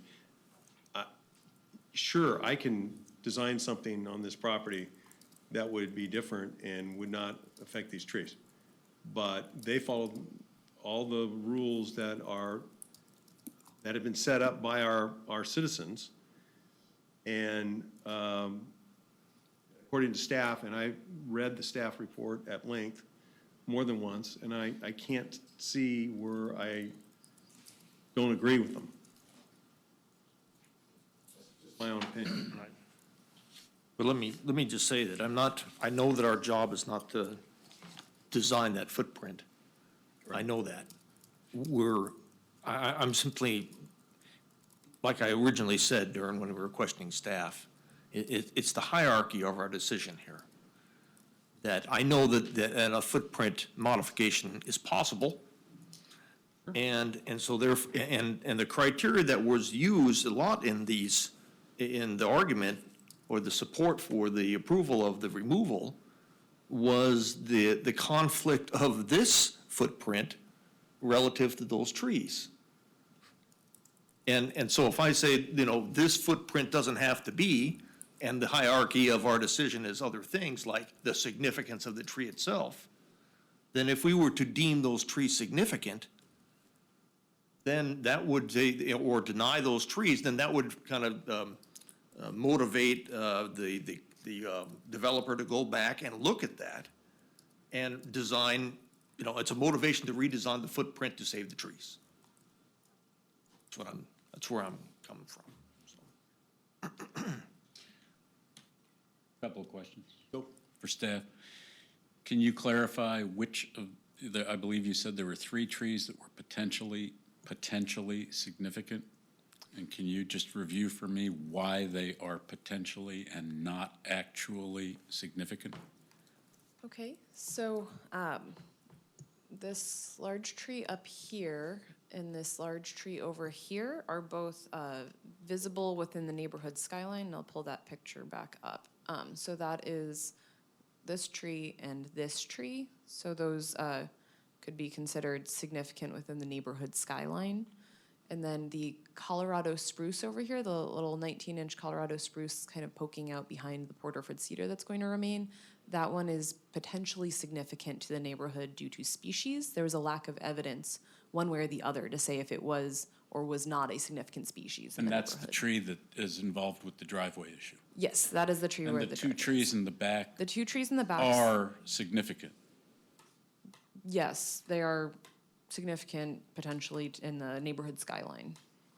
Sure, I can design something on this property that would be different and would not affect these trees. But they followed all the rules that have been set up by our citizens. And according to staff, and I read the staff report at length more than once, and I can't see where I don't agree with them. That's my own opinion. But let me just say that I know that our job is not to design that footprint. I know that. I'm simply, like I originally said when we were questioning staff, it's the hierarchy of our decision here. That I know that a footprint modification is possible. And so and the criteria that was used a lot in the argument or the support for the approval of the removal was the conflict of this footprint relative to those trees. And so if I say, you know, this footprint doesn't have to be, and the hierarchy of our decision is other things like the significance of the tree itself, then if we were to deem those trees significant, then that would say, or deny those trees, then that would kind of motivate the developer to go back and look at that and design, you know, it's a motivation to redesign the footprint to save the trees. That's where I'm coming from. So. Couple of questions. For staff. Can you clarify which of, I believe you said there were 3 trees that were potentially significant? And can you just review for me why they are potentially and not actually significant? Okay, so this large tree up here and this large tree over here are both visible within the neighborhood skyline. I'll pull that picture back up. So that is this tree and this tree. So those could be considered significant within the neighborhood skyline. And then the Colorado spruce over here, the little 19-inch Colorado spruce kind of poking out behind the Port-Orford cedar that's going to remain, that one is potentially significant to the neighborhood due to species. There was a lack of evidence one way or the other to say if it was or was not a significant species in And the that's the neighborhood. tree that is involved with the driveway issue? Yes, that is the tree where And the the 2 driveway trees is. in the back The 2 trees in the back. are significant? Yes, they are significant potentially in the neighborhood skyline.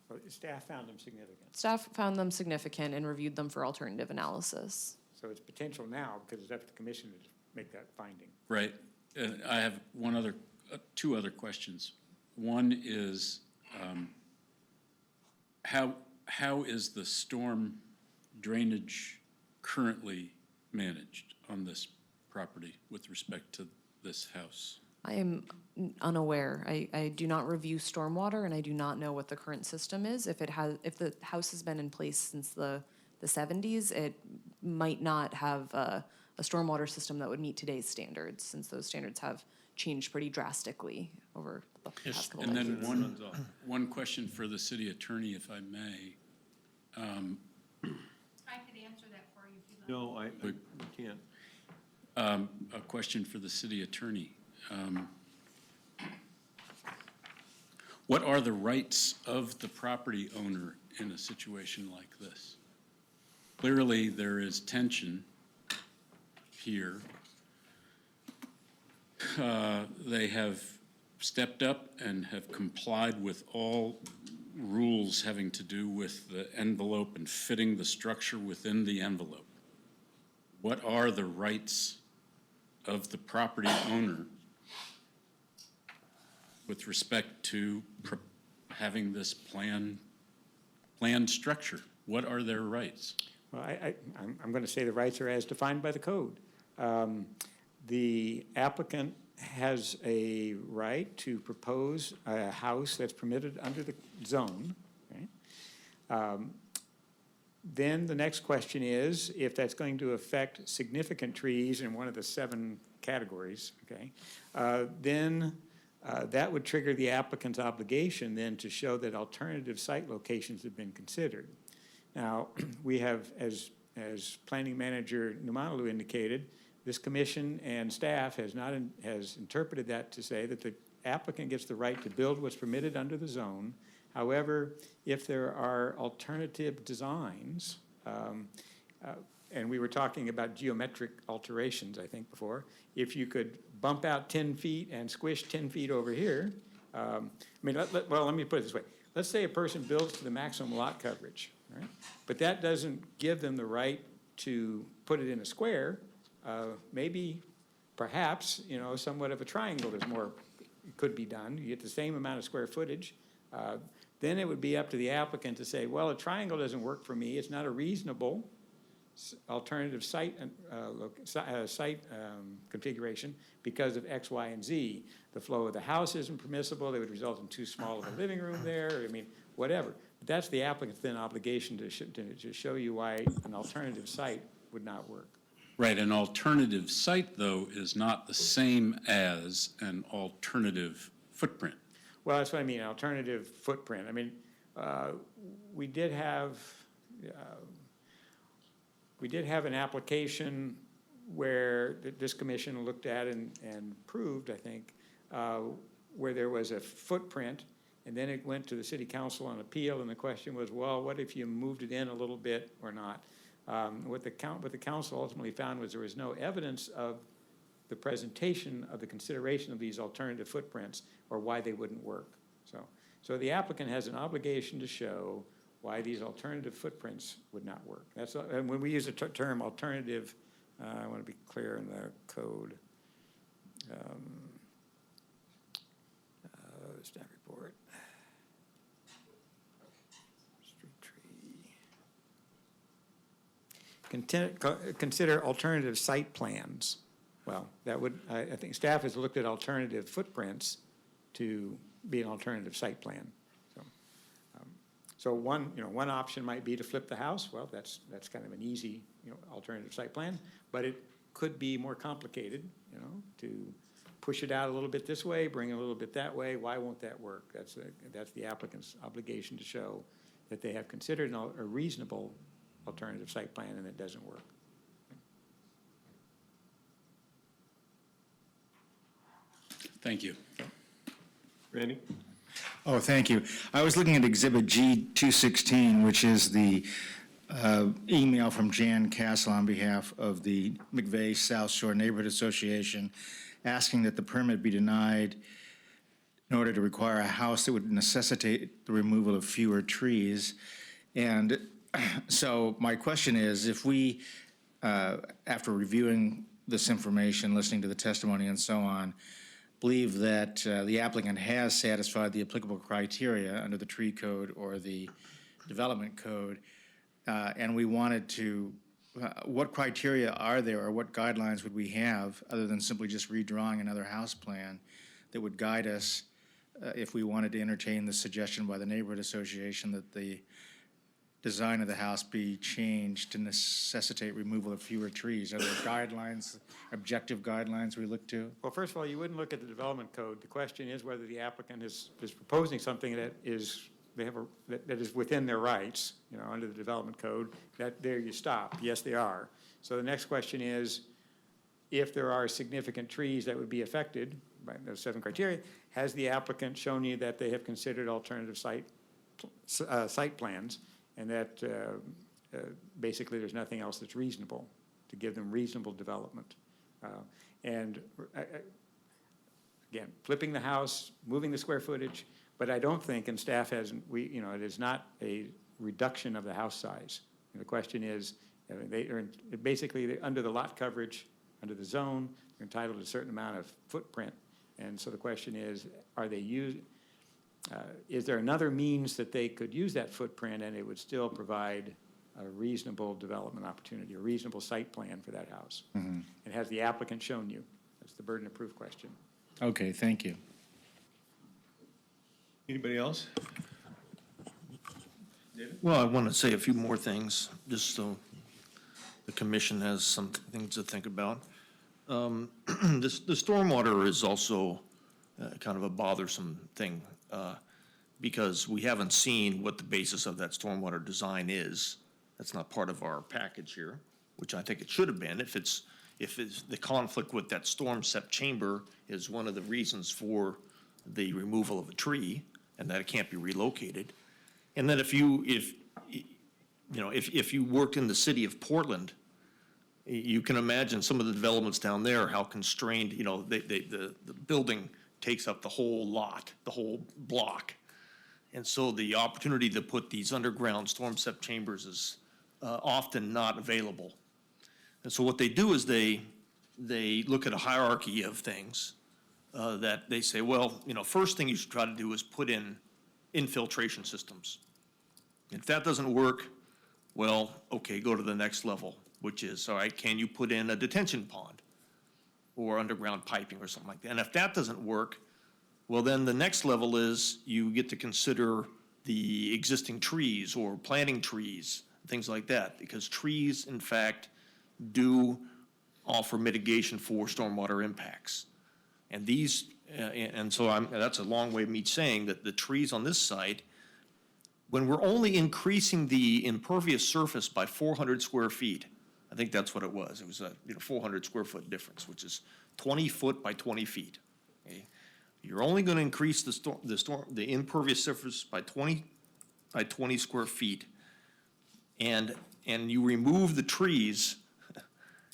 Well, staff found them significant. Staff found them significant and reviewed them for alternative analysis. So it's potential now because it's up to the commission to make that finding. Right. I have two other questions. One is, how is the storm drainage currently managed on this property with respect to this house? I am unaware. I do not review stormwater, and I do not know what the current system is. If the house has been in place since the 70s, it might not have a stormwater system that would meet today's standards, since those standards have changed pretty drastically over the past couple of And decades. then one question for the city attorney, if I may. I could answer that for you if you like. No, I can't. A question for the city attorney. What are the rights of the property owner in a situation like this? Clearly, there is tension here. They have stepped up and have complied with all rules having to do with the envelope and fitting the structure within the envelope. What are the rights of the property owner with respect to having this planned structure? What are their rights? Well, I'm going to say the rights are as defined by the code. The applicant has a right to propose a house that's permitted under the zone, right? Then the next question is, if that's going to affect significant trees in one of the 7 categories, okay, then that would trigger the applicant's obligation then to show that alternative site locations have been considered. Now, we have, as Planning Manager Numanalu indicated, this commission and staff has interpreted that to say that the applicant gets the right to build what's permitted under the zone. However, if there are alternative designs, and we were talking about geometric alterations, I think, before, if you could bump out 10 feet and squish 10 feet over here, let me put it this way. Let's say a person builds to the maximum lot coverage, right? But that doesn't give them the right to put it in a square. Maybe, perhaps, somewhat of a triangle is more, could be done. You get the same amount of square footage. Then it would be up to the applicant to say, well, a triangle doesn't work for me. It's not a reasonable alternative site configuration because of X, Y, and Z. The flow of the house isn't permissible. They would result in too small of a living room there. I mean, whatever. But that's the applicant's then obligation to show you why an alternative site would not work. Right, an alternative site, though, is not the same as an alternative footprint. Well, that's what I mean, alternative footprint. I mean, we did have an application where this commission looked at and approved, I think, where there was a footprint, and then it went to the city council on appeal, and the question was, well, what if you moved it in a little bit or not? What the council ultimately found was there was no evidence of the presentation of the consideration of these alternative footprints or why they wouldn't work. So the applicant has an obligation to show why these alternative footprints would not work. That's, and when we use the term alternative, I want to be clear in the code. Staff report. Street tree. Consider alternative site plans. Well, that would, I think staff has looked at alternative footprints to be an alternative site plan. So one option might be to flip the house. Well, that's kind of an easy, alternative site plan, but it could be more complicated, to push it out a little bit this way, bring it a little bit that way. Why won't that work? That's the applicant's obligation to show that they have considered a reasonable alternative site plan and it doesn't work. Thank you. Randy? Oh, thank you. I was looking at Exhibit G216, which is the email from Jan Castle on behalf of the McVeigh South Shore Neighborhood Association, asking that the permit be denied in order to require a house that would necessitate the removal of fewer trees. And so my question is, if we, after reviewing this information, listening to the testimony and so on, believe that the applicant has satisfied the applicable criteria under the tree code or the development code, and we wanted to, what criteria are there or what guidelines would we have other than simply just redrawing another house plan that would guide us if we wanted to entertain the suggestion by the neighborhood association that the design of the house be changed to necessitate removal of fewer trees? Are there guidelines, objective guidelines we look to? Well, first of all, you wouldn't look at the development code. The question is whether the applicant is proposing something that is, that is within their rights, under the development code. That there you stop. Yes, they are. So the next question is, if there are significant trees that would be affected by those 7 criteria, has the applicant shown you that they have considered alternative site plans, and that basically there's nothing else that's reasonable to give them reasonable development. And again, flipping the house, moving the square footage, but I don't think, and staff hasn't, it is not a reduction of the house size. And the question is, they are basically under the lot coverage, under the zone, they're entitled to a certain amount of footprint. And so the question is, are they is there another means that they could use that footprint and it would still provide a reasonable development opportunity, a reasonable site plan for that house? Mm-hmm. And has the applicant shown you? That's the burden of proof question. Okay, thank you. Anybody else? Well, I want to say a few more things, just so the commission has some things to think about. The stormwater is also kind of a bothersome thing, because we haven't seen what the basis of that stormwater design is. That's not part of our package here, which I think it should have been. If it's the conflict with that storm sep chamber is one of the reasons for the removal of a tree and that it can't be relocated. And then if you worked in the city of Portland, you can imagine some of the developments down there, how constrained, the building takes up the whole lot, the whole block. And so the opportunity to put these underground storm sep chambers is often not available. And so what they do is they look at a hierarchy of things that they say, well, first thing you should try to do is put in infiltration systems. If that doesn't work, well, okay, go to the next level, which is, all right, can you put in a detention pond or underground piping or something like that? And if that doesn't work, well, then the next level is you get to consider the existing trees or planting trees, things like that, because trees, in fact, do offer mitigation for stormwater impacts. And these, and so that's a long way of me saying that the trees on this site when we're only increasing the impervious surface by 400 square feet, I think that's what it was. It was a 400 square foot difference, which is 20 foot by 20 feet. Okay? You're only going to increase the impervious surface by 20 square feet, and you remove the trees.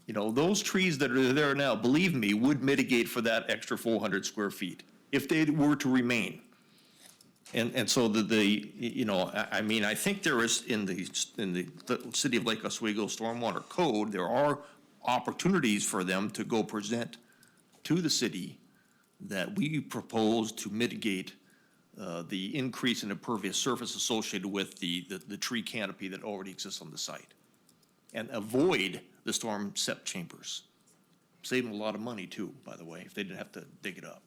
Those trees that are there now, believe me, would mitigate for that extra 400 square feet if they were to remain. And so I think there is in the City of Lake Oswego Stormwater Code, there are opportunities for them to go present to the city that we propose to mitigate the increase in impervious surface associated with the tree canopy that already exists on the site, and avoid the storm sep chambers. Save them a lot of money too, by the way, if they didn't have to dig it up.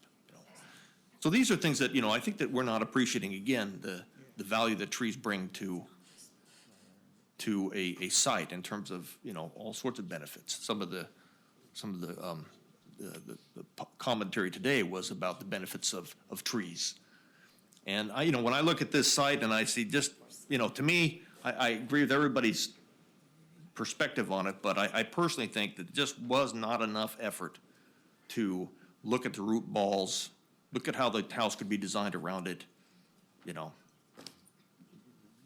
So these are things that, I think that we're not appreciating, again, the value that trees bring to a site in terms of, all sorts of benefits. Some of the commentary today was about the benefits of trees. And when I look at this site and I see just, to me, I agree with everybody's perspective on it, but I personally think that it just was not enough effort to look at the root balls, look at how the house could be designed around it,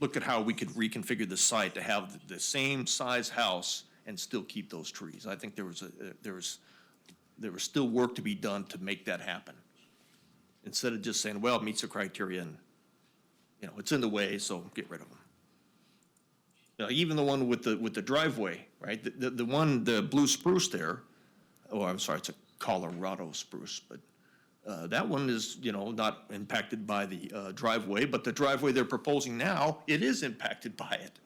look at how we could reconfigure the site to have the same size house and still keep those trees. I think there was still work to be done to make that happen. Instead of just saying, well, it meets the criteria and, it's in the way, so get rid of them. Even the one with the driveway, right? The blue spruce there, I'm sorry, it's a Colorado spruce, but that one is, not impacted by the driveway, but the driveway they're proposing now, it is impacted by it.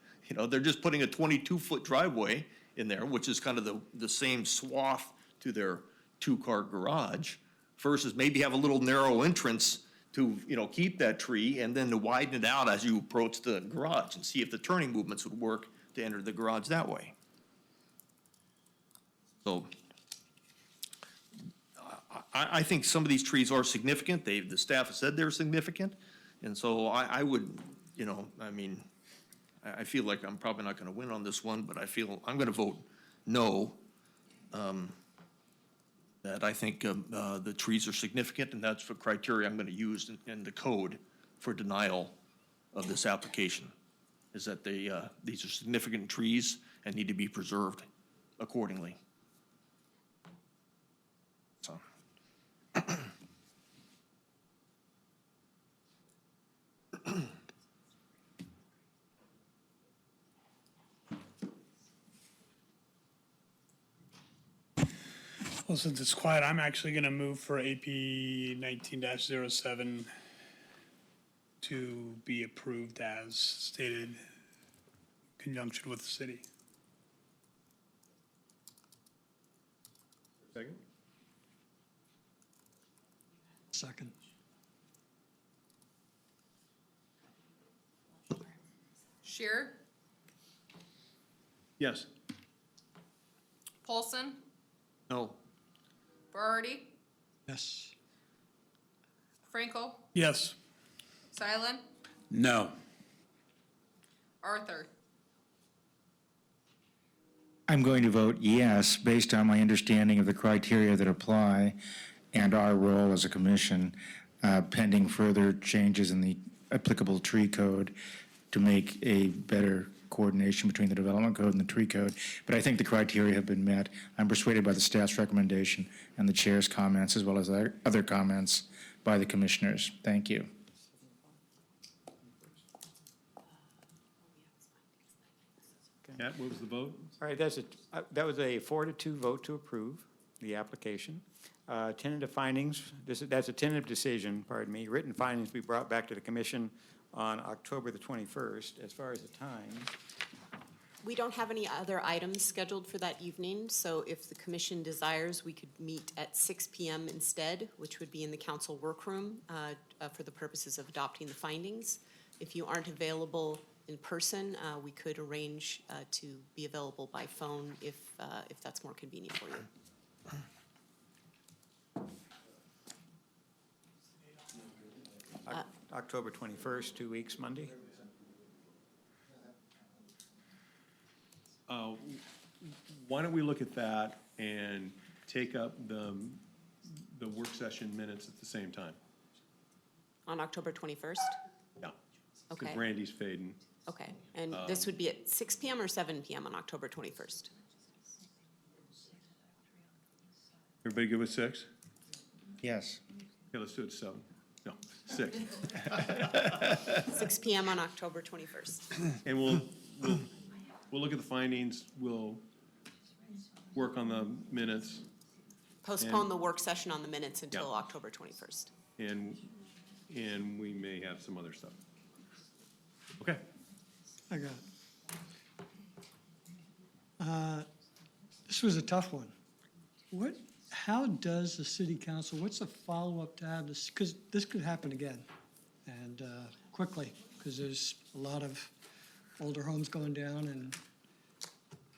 They're just putting a 22-foot driveway in there, which is kind of the same swath to their two-car garage, versus maybe have a little narrow entrance to, keep that tree and then to widen it out as you approach the garage and see if the turning movements would work to enter the garage that way. So I think some of these trees are significant. The staff has said they're significant. And so I would, I feel like I'm probably not going to win on this one, but I feel I'm going to vote no. That I think the trees are significant, and that's the criteria I'm going to use in the code for denial of this application, is that these are significant trees and need to be preserved accordingly. So. Well, since it's quiet, I'm actually going to move for AP 19-07 to be approved as stated in conjunction with the city. Second? Second. Shearer, Yes. Polson, No. Berardi, Yes. Frankel, Yes. Silent, No. Arthur. I'm going to vote yes, based on my understanding of the criteria that apply and our role as a commission, pending further changes in the applicable tree code to make a better coordination between the development code and the tree code. But I think the criteria have been met. I'm persuaded by the staff's recommendation and the chair's comments, as well as other comments by the commissioners. Thank you. Kat, what was the vote? All right, that was a 4-2 vote to approve the application. Tentative findings, that's a tentative decision, pardon me. Written findings will be brought back to the commission on October the 21st. As far as the time, We don't have any other items scheduled for that evening, so if the commission desires, we could meet at 6 p.m. instead, which would be in the council workroom for the purposes of adopting the findings. If you aren't available in person, we could arrange to be available by phone if that's more convenient for you. October 21st, 2 weeks, Monday? Why don't we look at that and take up the work session minutes at the same time? On October 21st? Yeah. Okay. Because Randy's fading. Okay, and this would be at 6 PM or 7 PM on October 21st? Everybody good with 6? Yes. Okay, let's do it 7. No, 6. 6 PM on October 21st. And we'll look at the findings, we'll work on the minutes, Postpone the work session on the minutes until Yeah. October 21st. and we may have some other stuff. Okay. I got it. This was a tough one. How does the city council, what's the follow-up to have this, because this could happen again, and quickly, because there's a lot of older homes going down, and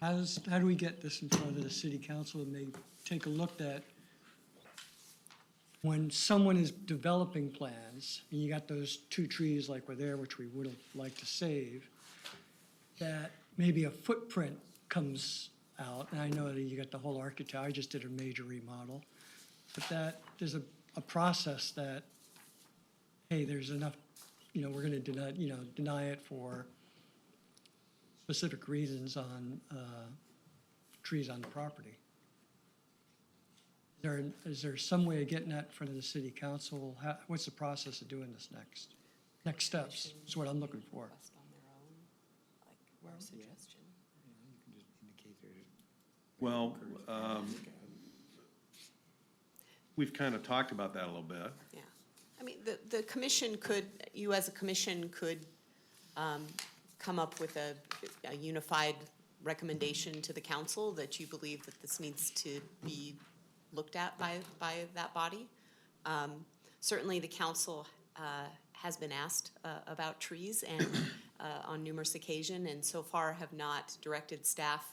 how do we get this in front of the city council and they take a look at when someone is developing plans, and you got those 2 trees like were there, which we would have liked to save, that maybe a footprint comes out, and I know that you got the whole architect, I just did a major remodel, but that there's a process that, hey, there's enough, we're gonna deny it for specific reasons on trees on the property. Is there some way of getting that in front of the city council? What's the process of doing this next? Next steps is what I'm looking for. Well, we've kind of talked about that a little bit. Yeah. I mean, the commission could, you as a commission could come up with a unified recommendation to the council that you believe that this needs to be looked at by that body. Certainly, the council has been asked about trees and on numerous occasions, and so far have not directed staff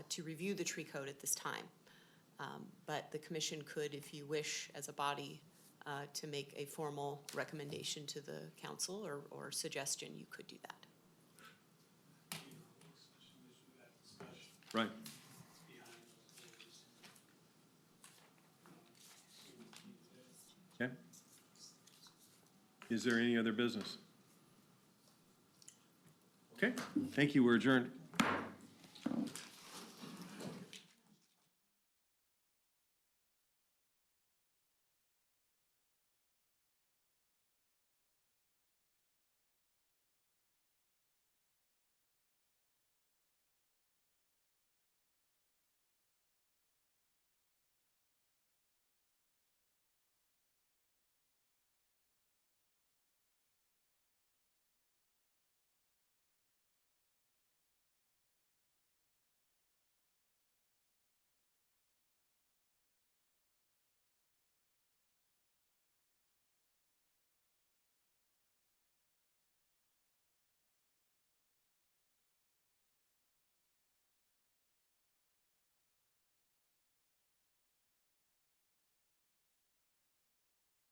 to review the tree code at this time. But the commission could, if you wish, as a body, to make a formal recommendation to the council or suggestion, you could do that. Right. Okay. Is there any other business? Okay, thank you, we're adjourned.